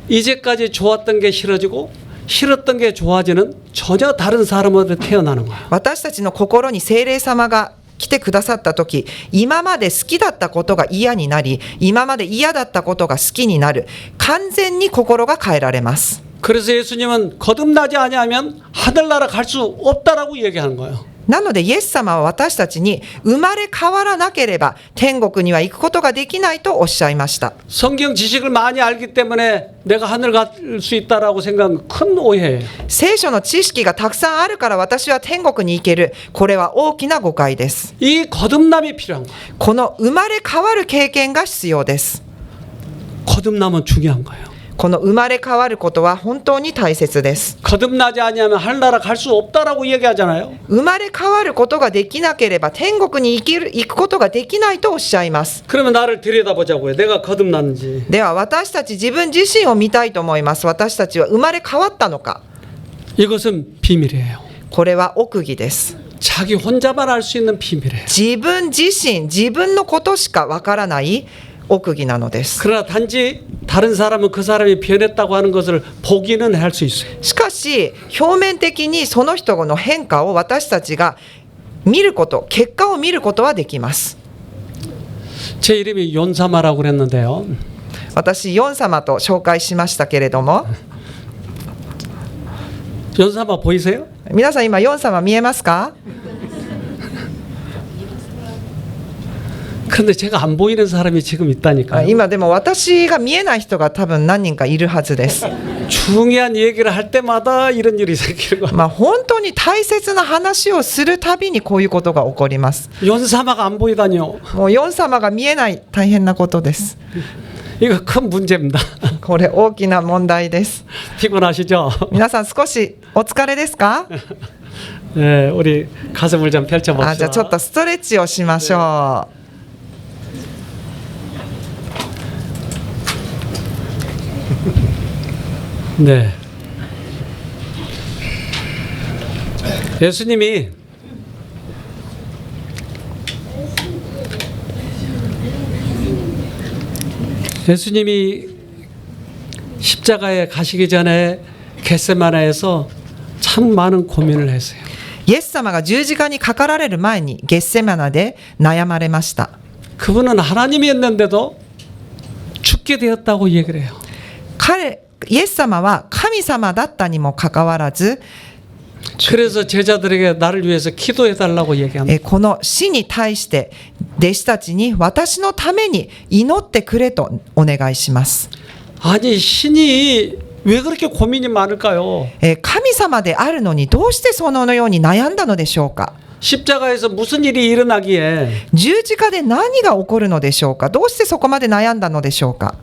이제까지 좋았던 게 싫어지고 싫었던 게 좋아지는 전혀 다른 사람으로 태어나는 거예요. 私たちの心に聖霊様が来てくださった時、今まで好きだったことが嫌になり、今まで嫌だったことが好きになる、完全に心が変えられます。 그래서 예수님은 거듭나지 아니하면 하늘나라 갈 수 없다라고 얘기하는 거예요. なのでイエス様は私たちに生まれ変わらなければ天国には行くことができないとおっしゃいました。 성경 지식을 많이 알기 때문에 내가 하늘 갈 수 있다라고 생각하는 큰 오해예요. 聖書の知識がたくさんあるから私は天国に行ける。これは大きな誤解です。 이 거듭남이 필요한 거예요. この生まれ変わる経験が必要です。 거듭남은 중요한 거예요. この生まれ変わることは本当に大切です。 거듭나지 아니하면 하늘나라 갈 수 없다라고 얘기하잖아요. 生まれ変わることができなければ天国に行くことができないとおっしゃいます。 그러면 나를 들여다보자고요. 내가 거듭났는지. では私たち自分自身を見たいと思います。私たちは生まれ変わったのか。 이것은 비밀이에요. これは奥義です。 자기 혼자만 알 수 있는 비밀이에요. 自分自身、自分のことしかわからない奥義なのです。 그러나 단지 다른 사람은 그 사람이 변했다고 하는 것을 보기는 할 수 있어요. しかし表面的にその人の変化を私たちが見ること、結果を見ることはできます。 제 이름이 연사마라고 그랬는데요. 私ヨン様と紹介しましたけれども、 연사마 보이세요? 皆さん今ヨン様見えますか？ 근데 제가 안 보이는 사람이 지금 있다니까요. 今でも私が見えない人が多分何人かいるはずです。 중요한 얘기를 할 때마다 이런 일이 생기는 거예요. 本当に大切な話をするたびにこういうことが起こります。 연사마가 안 보이다니요. もうヨン様が見えない大変なことです。 이거 큰 문제입니다. これ大きな問題です。 피곤하시죠? 皆さん少しお疲れですか？ 네, 우리 가슴을 좀 じゃあちょ 펼쳐봅시다. っとストレッチをしましょう。 네. 예수님이 십자가에 가시기 전에 겟세마네에서 참 많은 고민을 했어요. イエス様が十字架にかかられる前にゲッセマナで悩まれました。 그분은 하나님이었는데도 죽게 되었다고 얘기를 해요. イエス様は神様だったにもかかわらず、 그래서 제자들에게 나를 위해서 기도해 달라고 얘기합니다. この死に対して弟子たちに私のために祈ってくれとお願いします。 아니 신이 왜 그렇게 고민이 많을까요? 神様であるのにどうしてそのように悩んだのでしょうか。 십자가에서 무슨 일이 일어나기에 十字架で何が起こるのでしょうか。どうしてそこまで悩んだのでしょうか。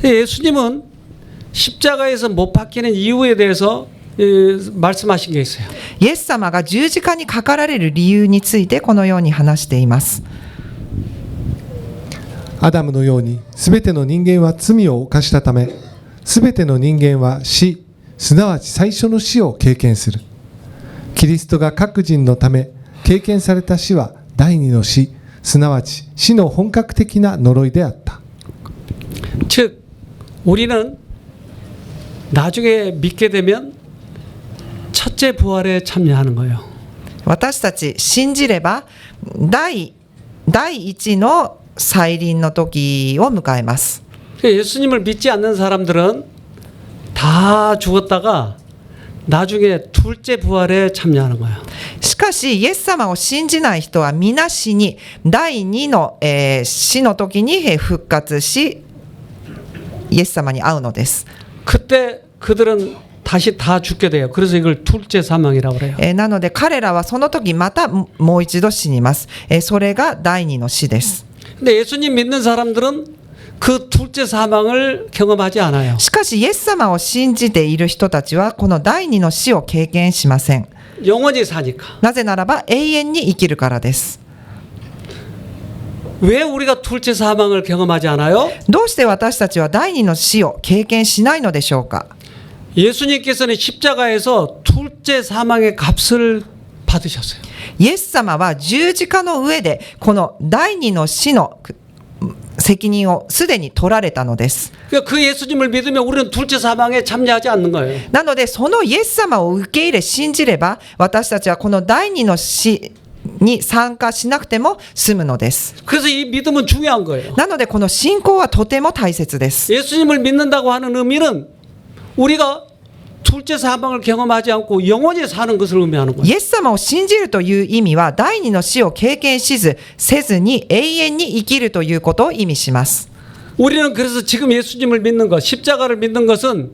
예수님은 십자가에서 못 박히는 이유에 대해서 말씀하신 게 있어요. イエス様が十字架にかかられる理由についてこのように話しています。 アダムのようにすべての人間は罪を犯したため、すべての人間は死、すなわち最初の死を経験する。キリストが各人のため経験された死は第二の死、すなわち死の本格的な呪いであった。 즉 우리는 나중에 믿게 되면 첫째 부활에 참여하는 거예요. 私たち信じれば第一の再臨の時を迎えます。 예수님을 믿지 않는 사람들은 다 죽었다가 나중에 둘째 부활에 참여하는 거예요. しかしイエス様を信じない人は皆死に第二の、死の時に復活しイエス様に会うのです。 그때 그들은 다시 다 죽게 돼요. 그래서 이걸 둘째 사망이라고 그래요. なので彼らはその時またもう一度死にます。それが第二の死です。 근데 예수님 믿는 사람들은 그 둘째 사망을 경험하지 않아요. しかしイエス様を信じている人たちはこの第二の死を経験しません。 영원히 사니까. なぜならば永遠に生きるからです。 왜 우리가 둘째 사망을 경험하지 않아요? どうして私たちは第二の死を経験しないのでしょうか。 예수님께서는 십자가에서 둘째 사망의 값을 받으셨어요. イエス様は十字架の上でこの第二の死の責任をすでに取られたのです。 그러니까 그 예수님을 믿으면 우리는 둘째 사망에 참여하지 않는 거예요. なのでそのイエス様を受け入れ信じれば私たちはこの第二の死に参加しなくても済むのです。 그래서 이 믿음은 중요한 거예요. なのでこの信仰はとても大切です。 예수님을 믿는다고 하는 의미는 우리가 둘째 사망을 경험하지 않고 영원히 사는 것을 의미하는 거예요. イエス様を信じるという意味は第二の死を経験せずに永遠に生きるということを意味します。 우리는 그래서 지금 예수님을 믿는 것, 십자가를 믿는 것은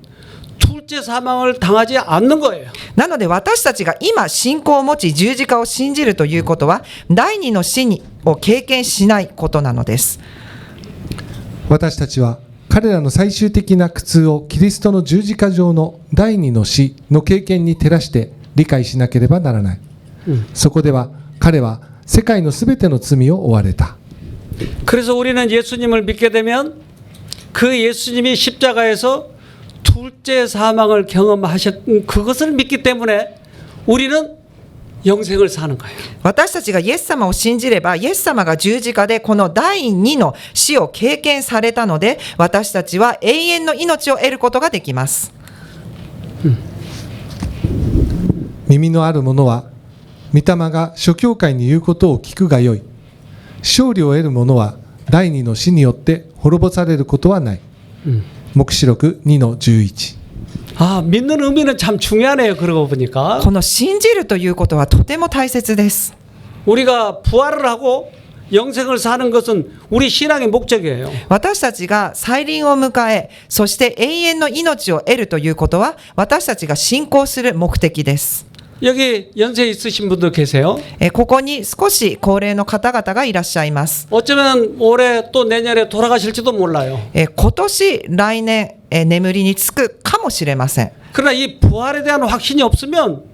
둘째 사망을 당하지 않는 거예요. なので私たちが今信仰を持ち十字架を信じるということは第二の死を経験しないことなのです。 私たちは彼らの最終的な苦痛をキリストの十字架上の第二の死の経験に照らして理解しなければならない。そこでは彼は世界のすべての罪を負われた。 그래서 우리는 예수님을 믿게 되면 그 예수님이 십자가에서 둘째 사망을 경험하셨 그것을 믿기 때문에 우리는 영생을 사는 거예요. 私たちがイエス様を信じればイエス様が十字架でこの第二の死を経験されたので私たちは永遠の命を得ることができます。 耳のある者は御霊が諸教会に言うことを聞くがよい。勝利を得る者は第二の死によって滅ぼされることはない。黙示録2の11。 아, 믿는 의미는 참 중요하네요. 그러고 보니까 この信じるということはとても大切です。 우리가 부활을 하고 영생을 사는 것은 우리 신앙의 목적이에요. 私たちが再臨を迎え、そして永遠の命を得るということは、私たちが信仰する目的です。 여기 연세 있으신 분도 계세요. ここに少し高齢の方々がいらっしゃいます。 어쩌면 올해 또 내년에 돌아가실지도 몰라요. 今年、来年、眠りにつくかもしれません。 그러나 이 부활에 대한 확신이 없으면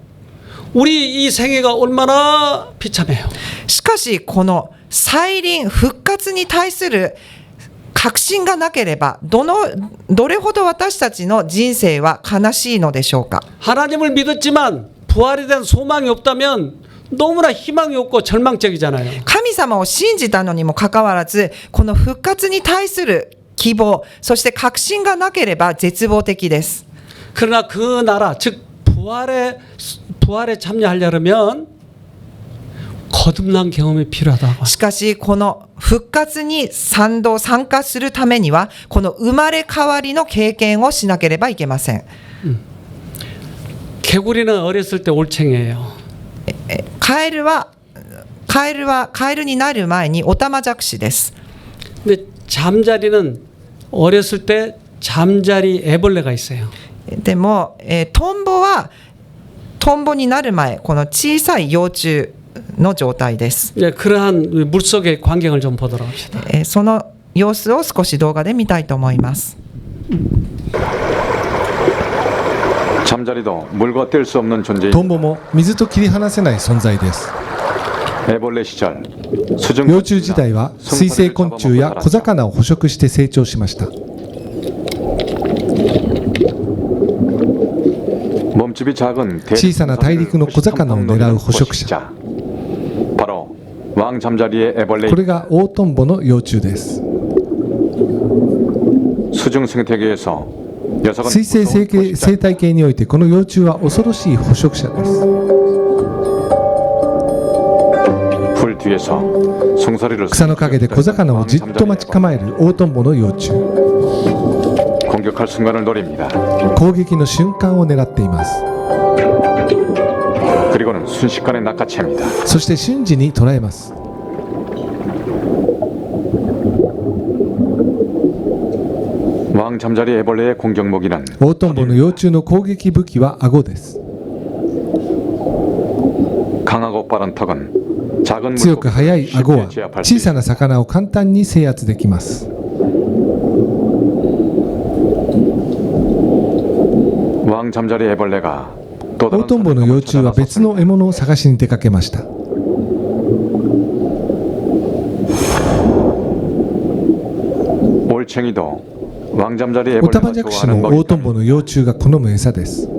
우리 이 생애가 얼마나 비참해요. しかし、この再臨、復活に対する確信がなければ、どれほど私たちの人生は悲しいのでしょうか。 하나님을 믿었지만 부활에 대한 소망이 없다면 너무나 희망이 없고 절망적이잖아요. 神様を信じたのにもかかわらず、この復活に対する希望、そして確信がなければ絶望的です。 그러나 그 나라, 즉 부활에 참여하려면 거듭난 경험이 필요하다고. しかし、この復活に参加するためには、この生まれ変わりの経験をしなければいけません。 개구리는 어렸을 때 올챙이에요. カエルになる前にオタマジャクシです。 근데 잠자리는 어렸을 때 잠자리 애벌레가 있어요. でも、トンボはトンボになる前、この小さい幼虫の状態です。 이제 그러한 물속의 광경을 좀 보도록 합시다. その様子を少し動画で見たいと思います。 잠자리도 물과 뗄 수 없는 トン 존재입니다. ボも水と切り離せない存在です。 애벌레 시절 수중 幼虫時代は水生昆虫や小魚を捕食して成長しました。 몸집이 작은 小さな大陸の小魚を狙う捕食者。 바로 왕 잠자리의 애벌레. これがオオトンボの幼虫です。 수중 생태계에서 녀석은 水生生態系においてこの幼虫は恐ろしい捕食者です。 풀 뒤에서 송사리를 草の陰で小魚をじっと待ち構えるオオトンボの幼虫。 공격할 순간을 노립니다. 攻撃の瞬間を狙っています。 그리고는 순식간에 낚아챕니다. そして瞬時に捕らえます。 왕 잠자리 애벌레의 공격무기는 オオトンボの幼虫の攻撃武器は顎です。 강하고 빠른 턱은 작은 強く速い顎は 쉽게 제압할 小 수 さな魚を簡単に制圧できます。 왕 잠자리 애벌레가 또 オオトンボの幼虫は別の獲物を探しに出かけました。 올챙이도 왕 잠자리 オタマ 애벌레가 ジャクシ 좋아하는 もオオトンボ 먹이다. の幼虫が好む餌です。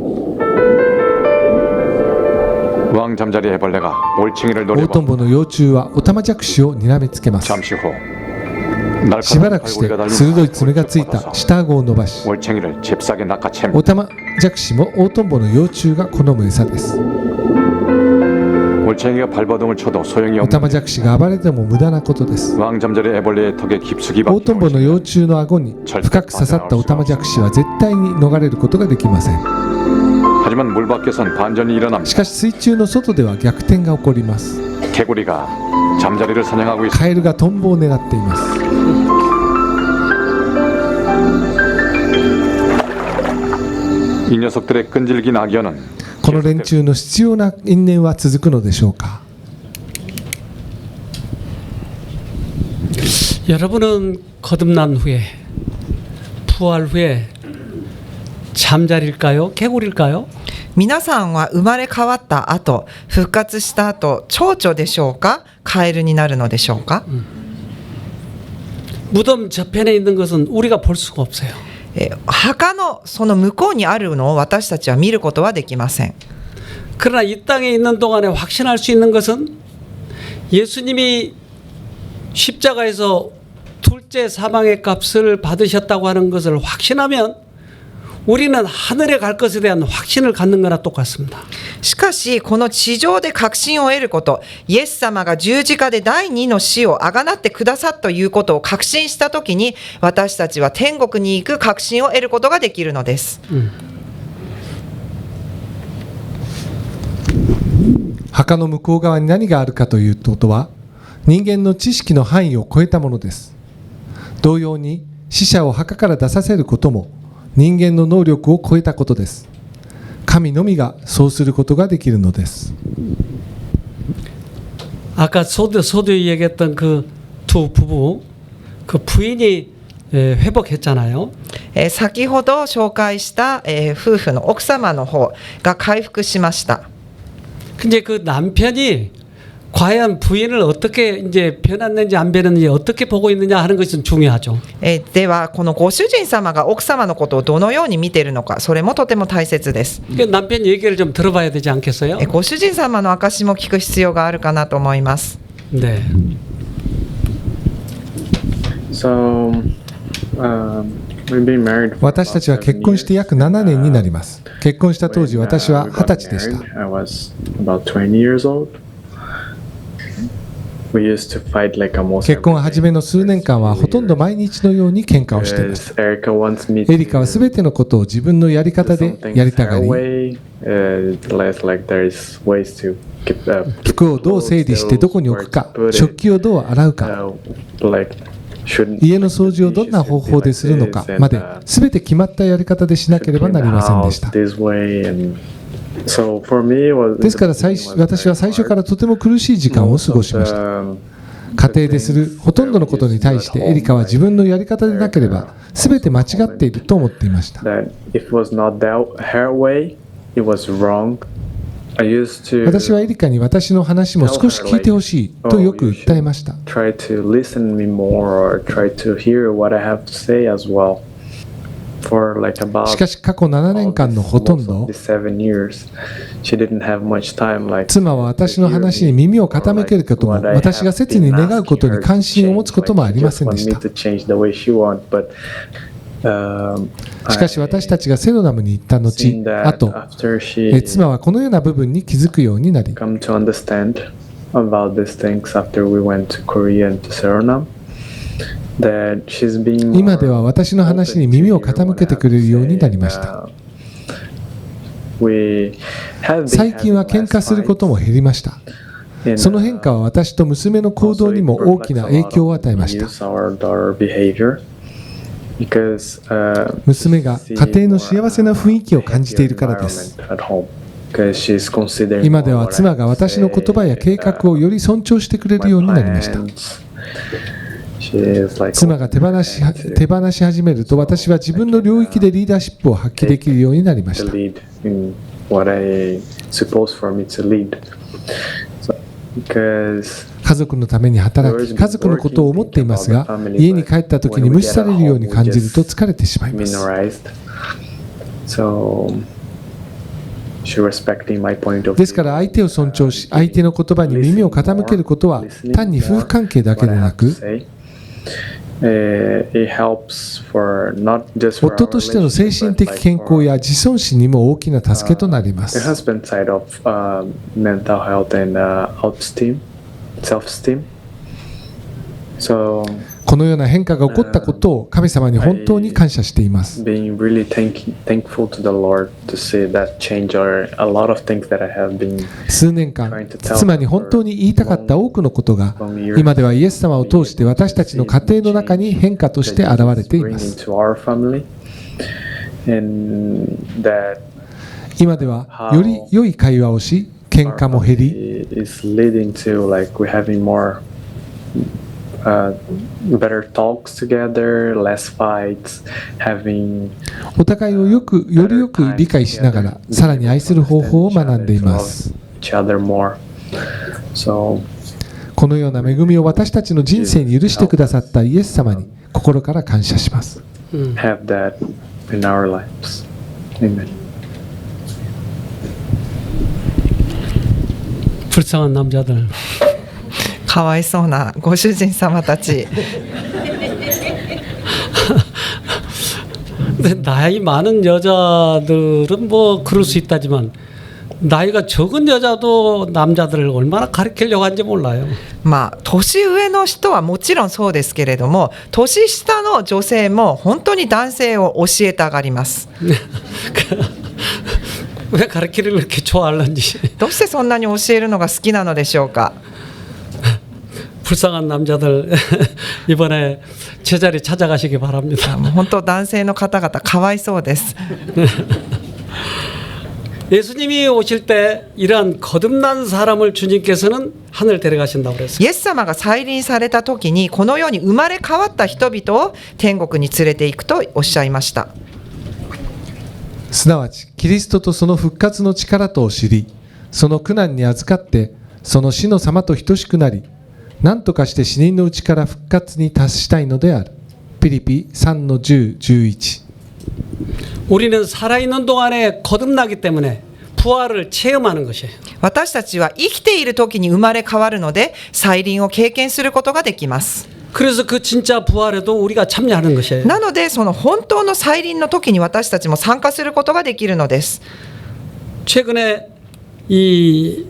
왕 잠자리 애벌레가 올챙이를 オオトンボ 노려봅니다. の幼虫はオタマジャクシを睨みつけます。 잠시 후 しばら 날카로운 くして 발고리가 달린 鋭い爪がついた 받아서 下顎を伸ばし、 올챙이를 잽싸게 낚아챕니다. オタマジャクシもオオトンボの幼虫が好む餌です。 올챙이가 발버둥을 쳐도 소용이 オタ 없는 マジャクシが暴れても無駄なことです。 왕 잠자리 애벌레의 턱에 깊숙이 オオトンボの 박힌 幼虫の顎に深く刺さったオタマジャクシは絶対に逃れることができません。 하지만 물 밖에선 반전이 し 일어납니다. かし水中の外では逆転が起こります。 개구리가 잠자리를 사냥하고 있습니다. カエルがトンボを狙っています。 이 녀석들의 끈질긴 악연은 この連中の執拗な因縁は続くのでしょうか。 여러분은 거듭난 후에 부활 후에 잠자리일까요? 개구리일까요? 皆さんは生まれ変わった後、復活した後、蝶々でしょうか、カエルになるのでしょうか。 무덤 저편에 있는 것은 우리가 볼 수가 없어요. 墓のその向こうにあるのを私たちは見ることはできません。 그러나 이 땅에 있는 동안에 확신할 수 있는 것은 예수님이 십자가에서 둘째 사망의 값을 받으셨다고 하는 것을 확신하면 우리는 하늘에 갈 것에 대한 확신을 갖는 거나 똑같습니다. しかし、この地上で確信を得ること、イエス様が十字架で第二の死をあがなってくださったということを確信したときに、私たちは天国に行く確信を得ることができるのです。墓の向こう側に何があるかということは、人間の知識の範囲を超えたものです。同様に死者を墓から出させることも人間の能力を超えたことです。神のみがそうすることができるのです。 아까 소두이 얘기했던 그 두 부부, 그 부인이 회복했잖아요. 先ほど紹介した、夫婦の奥様の方が回復しました。 근데 그 남편이 과연 부인을 어떻게 이제 변했는지 안 변했는지 어떻게 보고 있느냐 하는 것이 중요하죠. ではこのご主人様が奥様のことをどのように見ているのか、それもとても大切です。 남편 얘기를 좀 들어봐야 되지 않겠어요? ご主人様の証も聞く必要があるかなと思います。 네. So, we've been married for 私たちは結婚して約7年になります。結婚した当時、私は20歳でした。 I was about 20 years old. We used to fight like almost 結婚初めの数年間はほとんど毎日のように喧嘩をしていました。 Erica wants me エリカはすべてのことを自分のやり方でやりたがり、 like there's ways to keep, 服をどう整理してどこに置くか、食器をどう洗うか、 like shouldn't 家の掃除をどんな方法でするのかまで、すべて決まったやり方でしなければなりませんでした。 this way and so for me it was ですから私は最初からとても苦しい時間を過ごしました。家庭でするほとんどのことに対してエリカは自分のやり方でなければ全て間違っていると思っていました。 that if it was not her way, it was wrong. I used to 私はエリカに私の話も少し聞いてほしいとよく訴えました。 try to listen me more or try to hear what I have to say as well. For like about しかし過去7年間のほとんど 7 years, she didn't have much time like 妻は私の話に耳を傾けることも私が切に願うことに関心を持つこともありませんでした。しかし私たちがセドナムに行った後、あと妻はこのような部分に気づくようになり、 come to understand about these things after we went to Korea and to Suriname, that she's being 今では私の話に耳を傾けてくれるようになりました。 最近は喧嘩することも減りました。その変化は私と娘の行動にも大きな影響を与えました。 娘が家庭の幸せな雰囲気を感じているからです。今では妻が私の言葉や計画をより尊重してくれるようになりました。妻が手放し始めると私は自分の領域でリーダーシップを発揮できるようになりました。 家族のために働き、家族のことを思っていますが、家に帰った時に無視されるように感じると疲れてしまいます。ですから相手を尊重し、相手の言葉に耳を傾けることは単に夫婦関係だけでなく、夫としての精神的健康や自尊心にも大きな助けとなります。このような変化が起こったことを神様に本当に感謝しています。数年間、妻に本当に言いたかった多くのことが、今ではイエス様を通して私たちの家庭の中に変化として現れています。今ではより良い会話をし、喧嘩も減り、better talks together, less fights, having お互いをよりよく理解しながら、さらに愛する方法を学んでいます。このような恵みを私たちの人生に許してくださったイエス様に心から感謝します。have that in our lives. Amen. 불쌍한 남자들. かわいそうなご主人様たち。 근데 나이 많은 여자들은 뭐 그럴 수 있다지만 나이가 적은 여자도 남자들을 얼마나 가르치려고 하는지 몰라요. まあ年上の人はもちろんそうですけれども、年下の女性も本当に男性を教えたがります。왜 가르치기를 그렇게 좋아하는지. どうしてそんなに教えるのが好きなのでしょうか。 불쌍한 남자들 이번에 제자리 찾아가시기 바랍니다. もう本当男性の方々かわいそうです。 예수님이 오실 때 이러한 거듭난 사람을 주님께서는 하늘 데려가신다고 그랬어요. イエス様が再臨された時にこのように生まれ変わった人々を天国に連れて行くとおっしゃいました。すなわちキリストとその復活の力とを知り、その苦難に預かってその死の様と等しくなり、何とかして死人のうちから復活に達したいのである。ピリピ 3-10-11。 우리는 살아있는 동안에 거듭나기 때문에 부활을 체험하는 것이에요. 私たちは生きている時に生まれ変わるので再臨を経験することができます。 그래서 그 진짜 부활에도 우리가 참여하는 것이에요. なのでその本当の再臨の時に私たちも参加することができるのです。 최근에 이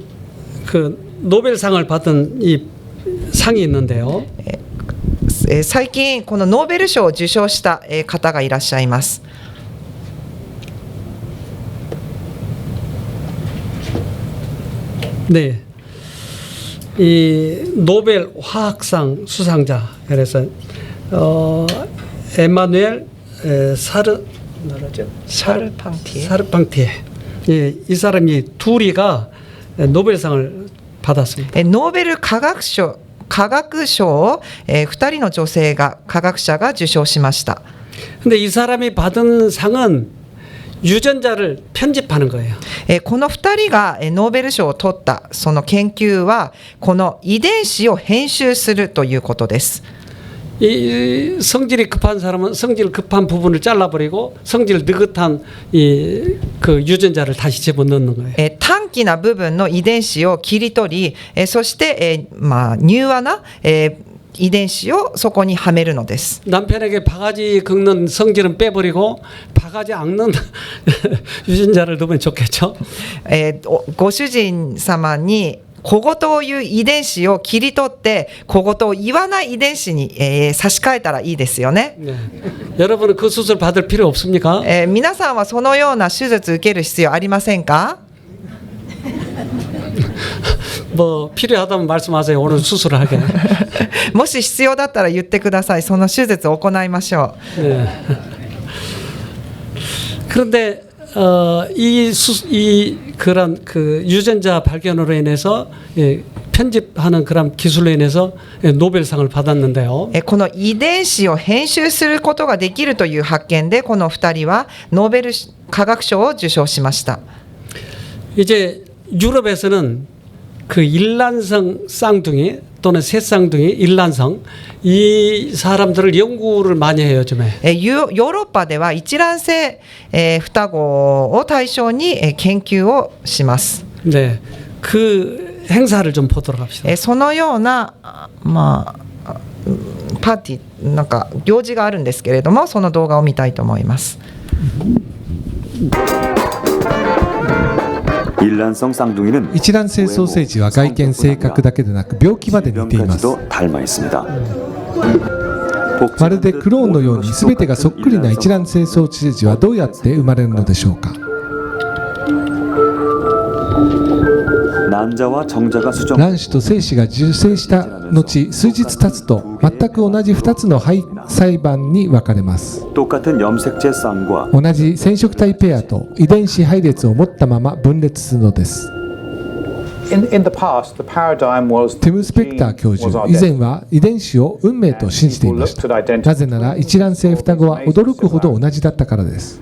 그 노벨상을 받은 이 상이 있는데요. 最近このノーベル賞を受賞した方がいらっしゃいます。 네, 이 노벨 화학상 수상자 그래서 에마누엘 사르팡티에 예, 이 사람이 둘이가 노벨상을 받았습니다. ノーベル化学賞を2人の女性が科学者が受賞しました。 근데 이 사람이 받은 상은 유전자를 편집하는 거예요. この2人がノーベル賞を取ったその研究はこの遺伝子を編集するということです。 이 성질이 급한 사람은 성질 급한 부분을 잘라버리고 성질 느긋한 그 유전자를 다시 집어넣는 거예요. 短気な部分の遺伝子を切り取り、そして柔和な遺伝子をそこにはめるのです。 남편에게 바가지 긁는 성질은 빼버리고 바가지 앙는 유전자를 넣으면 좋겠죠. ご主人様に小言という遺伝子を切り取って小言を言わない遺伝子に、差し替えたらいいですよね。 네. 여러분은 그 수술 받을 필요 없습니까? 皆さんはそのような手術受ける必要ありませんか？ 뭐 필요하다면 말씀하세요. 오늘 수술을 하게. もし必要だったら言ってください。その手術を行いましょう。 네. 그런데 그런 그 유전자 발견으로 인해서 편집하는 그런 기술로 인해서 노벨상을 받았는데요. この遺伝子を編集することができるという発見でこの2人はノーベル化学賞を受賞しました。 이제 유럽에서는 그 일란성 쌍둥이 또는 새쌍둥이 일란성 이 사람들을 연구를 많이 해요 요즘에. ヨーロッパでは一卵性、双子を対象に、研究をします。 네, 그 행사를 좀 보도록 합시다. そのようなパーティーなんか行事があるんですけれども、その動画を見たいと思います。 일란성 쌍둥이는 一卵性双生児は外見性格だけでなく病気まで似ています。 닮아 있습니다. まるでクローンのように全てがそっくりな一卵性双生児はどうやって生まれるのでしょうか。 난자와 정자가 수정 卵子と精子が受精した後数日経つと全く同じ2つの胚盤に分かれます。 똑같은 염색체 쌍과 同じ染色体ペアと遺伝子配列を持ったまま分裂するのです。 In the past, the paradigm was ティム・スペクター教授、以前は遺伝子を運命と信じていました。なぜなら一卵性双子は驚くほど同じだったからです。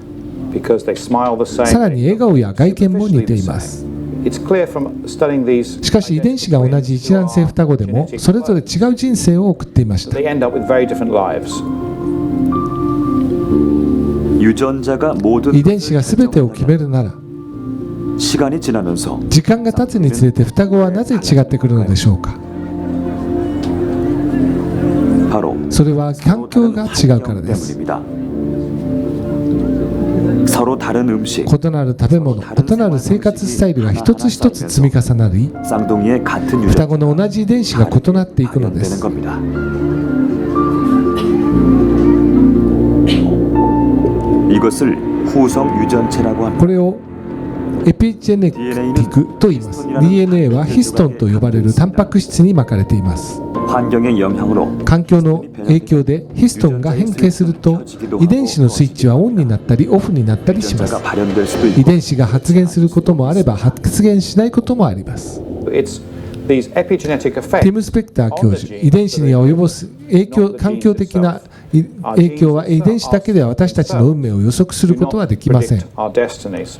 さらに笑顔や外見も似ています。 しかし遺伝子が同じ一卵性双子でもそれぞれ違う人生を送っていました。 유전자가 모든 遺伝子が全てを決めるなら 시간이 지나면서 時間が経つにつれて双子はなぜ違ってくるのでしょうか。 바로 それは環境が違うからです。 서로 다른 음식, 異なる食べ物、異なる生活スタイルが一つ一つ積み重なり、 쌍둥이의 같은 双子の同じ遺伝子が異なっていくのです。 겁니다. 이것을 후성 유전체라고 합니다. これをエピジェネティクと言います。 DNA はヒストンと呼ばれるタンパク質に巻かれています。 환경의 영향으로 環境の影響でヒストンが変形すると遺伝子のスイッチはオンになったりオフになったりします。 유전자가 발현될 수도 遺 있고 伝子が発現することもあれば発現しないこともあります。 It's these epigenetic ティ effects ム・スペクター教授、遺伝子に及ぼす影響、環境的な影響は遺伝子だけでは私たちの運命を予測することはできません。 our destinies.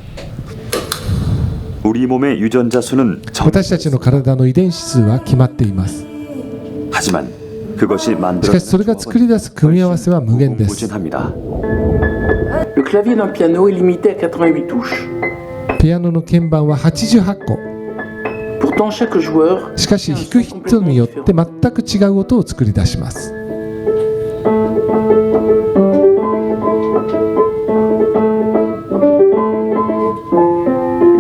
우리 몸의 유전자 수는 私たちの体の遺伝子数は決まっています。 하지만 그것이 し 만들어낸 かしそれが作り出す組み合わせは無限です。 무궁무진합니다. Le clavier d'un piano est limité à 88 touches. ピアノの鍵盤は88個。 Pourtant, chaque joueur しかし弾く人によって全く違う音を作り出します。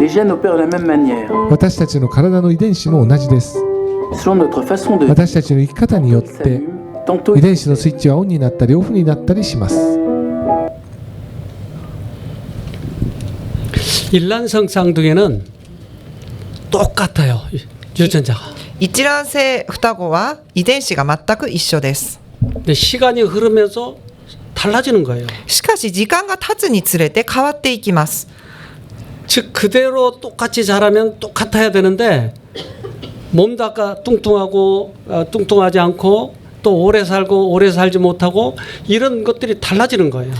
les gènes opèrent de la même manière. 私たちの体の遺伝子も同じです。 Selon notre façon de 私たちの生き方によって遺伝子のスイッチはオンになったりオフになったりします。 일란성 쌍둥이는 똑같아요. 유전자가. 一卵性双子は遺伝子が全く一緒です。 근데 시간이 흐르면서 달라지는 거예요. しかし時間が経つにつれて変わっていきます。 즉 그대로 똑같이 자라면 똑같아야 되는데 몸도 아까 뚱뚱하고 뚱뚱하지 않고 또 오래 살고 오래 살지 못하고 이런 것들이 달라지는 거예요.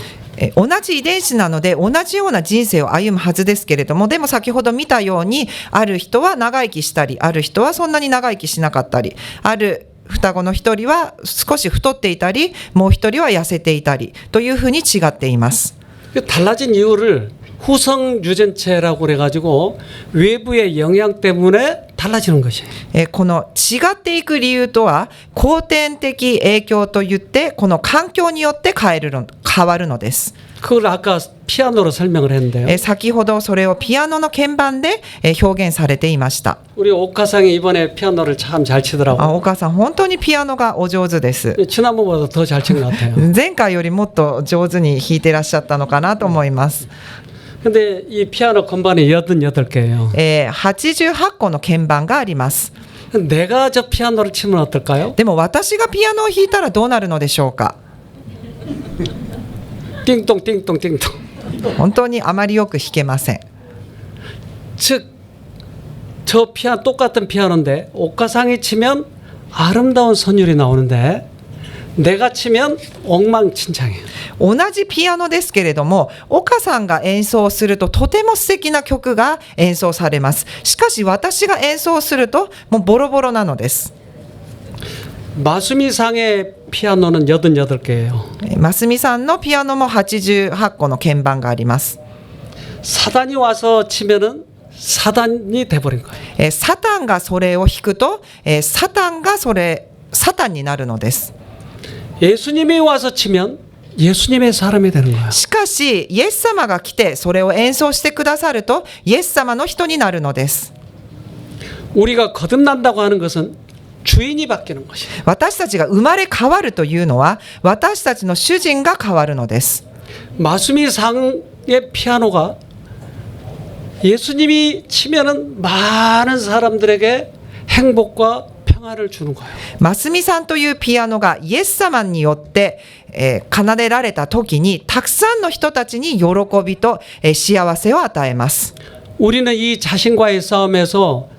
同じ遺伝子なので同じような人生を歩むはずですけれども、でも先ほど見たようにある人は長生きしたり、ある人はそんなに長生きしなかったり、ある双子の一人は少し太っていたり、もう一人は痩せていたりというふうに違っています。 달라진 이유를 후성 유전체라고 그래가지고 외부의 영향 때문에 달라지는 것이에요. この違っていく理由とは後天的影響といってこの環境によって変わるのです。 그걸 아까 피아노로 설명을 했는데요. 先ほどそれをピアノの鍵盤で表現されていました。 우리 오카상이 이번에 피아노를 참 잘 치더라고요. お母さん本当にピアノがお上手です。 지난번보다 더 잘 친 것 같아요. 前回よりもっと上手に弾いてらっしゃったのかなと思います。 근데 이 피아노 건반이 88개예요. 88個の鍵盤があります。 내가 저 피아노를 치면 어떨까요? でも私がピアノを弾いたらどうなるのでしょうか。 띵동 띵동 띵동. 本当にあまりよく弾けません。 즉 저 피아노 똑같은 피아노인데 옥가상이 치면 아름다운 선율이 나오는데 내가 치면 엉망진창이에요. 同じピアノですけれども、岡さんが演奏するととても素敵な曲が演奏されます。しかし私が演奏するともうボロボロなのです。 마수미상의 피아노는 88개예요. マスミさんのピアノも88個の鍵盤があります。 사단이 와서 치면은 사단이 돼버린 거예요. サタンがそれを弾くと、サタンになるのです。 예수님이 와서 치면 예수님의 사람이 되는 거예요. しかしイエス様が来てそれを演奏してくださるとイエス様の人になるのです。 우리가 거듭난다고 하는 것은 주인이 바뀌는 것이에요. 私たちが生まれ変わるというのは私たちの主人が変わるのです。 마수미상의 피아노가 예수님이 치면은 많은 사람들에게 행복과 평화를 주는 거예요. マスミさんというピアノがイエス様によって、奏でられた時にたくさんの人たちに喜びと、幸せを与えます。 우리는 이 자신과의 싸움에서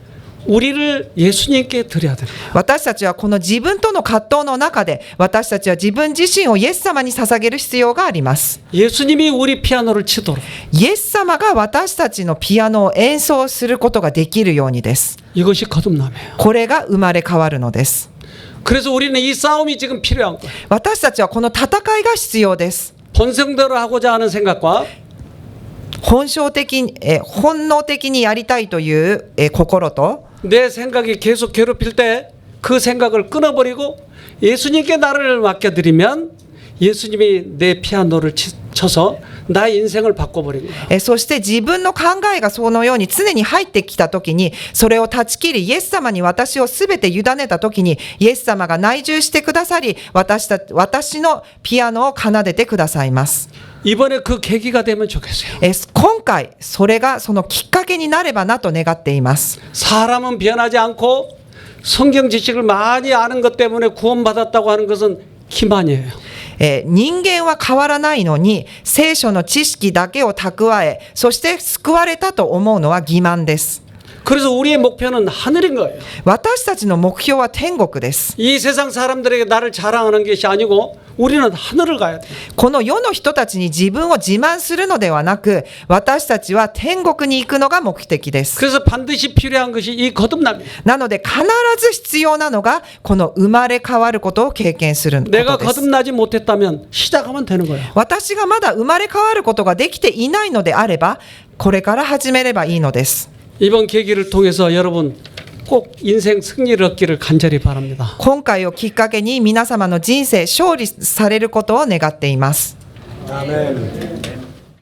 우리를 예수님께 드려야 되는 거예요. 私たちはこの自分との葛藤の中で私たちは自分自身をイエス様に捧げる必要があります。 예수님이 우리 피아노를 치도록 イエス様が私たちのピアノを演奏することができるようにです。 이것이 거듭남이에요. これが生まれ変わるのです。 그래서 우리는 이 싸움이 지금 필요한 거예요. 私たちはこの戦いが必要です。 본성대로 하고자 하는 생각과 本能的にやりたいという、心と 내 생각이 계속 괴롭힐 때 그 생각을 끊어버리고 예수님께 나를 맡겨드리면 예수님이 내 피아노를 쳐서 나의 인생을 바꿔버린 거야. そして自分の考えがそのように常に入ってきたときに、それを断ち切り、イエス様に私をすべて委ねたときに、イエス様が内住してくださり、私のピアノを奏でてくださいます。 이번에 그 계기가 되면 좋겠어요. 今回それがそのきっかけになればなと願っています。 사람은 변하지 않고 성경 지식을 많이 아는 것 때문에 구원받았다고 하는 것은 기만이에요. 人間は変わらないのに聖書の知識だけを蓄え、そして救われたと思うのは欺瞞です。 그래서 우리의 목표는 하늘인 거예요. 私たちの目標は天国です。 이 세상 사람들에게 나를 자랑하는 것이 아니고 우리는 하늘을 가야 돼. この世の人たちに自分を自慢するのではなく、私たちは天国に行くのが目的です。 그래서 반드시 필요한 것이 이 거듭남이에요. なので必ず必要なのがこの生まれ変わることを経験することです。 내가 거듭나지 못했다면 시작하면 되는 거예요. 私がまだ生まれ変わることができていないのであれば、これから始めればいいのです。 이번 계기를 통해서 여러분 꼭 인생 승리를 얻기를 간절히 바랍니다. 今回をきっかけに皆様の人生勝利されることを願っています。아멘.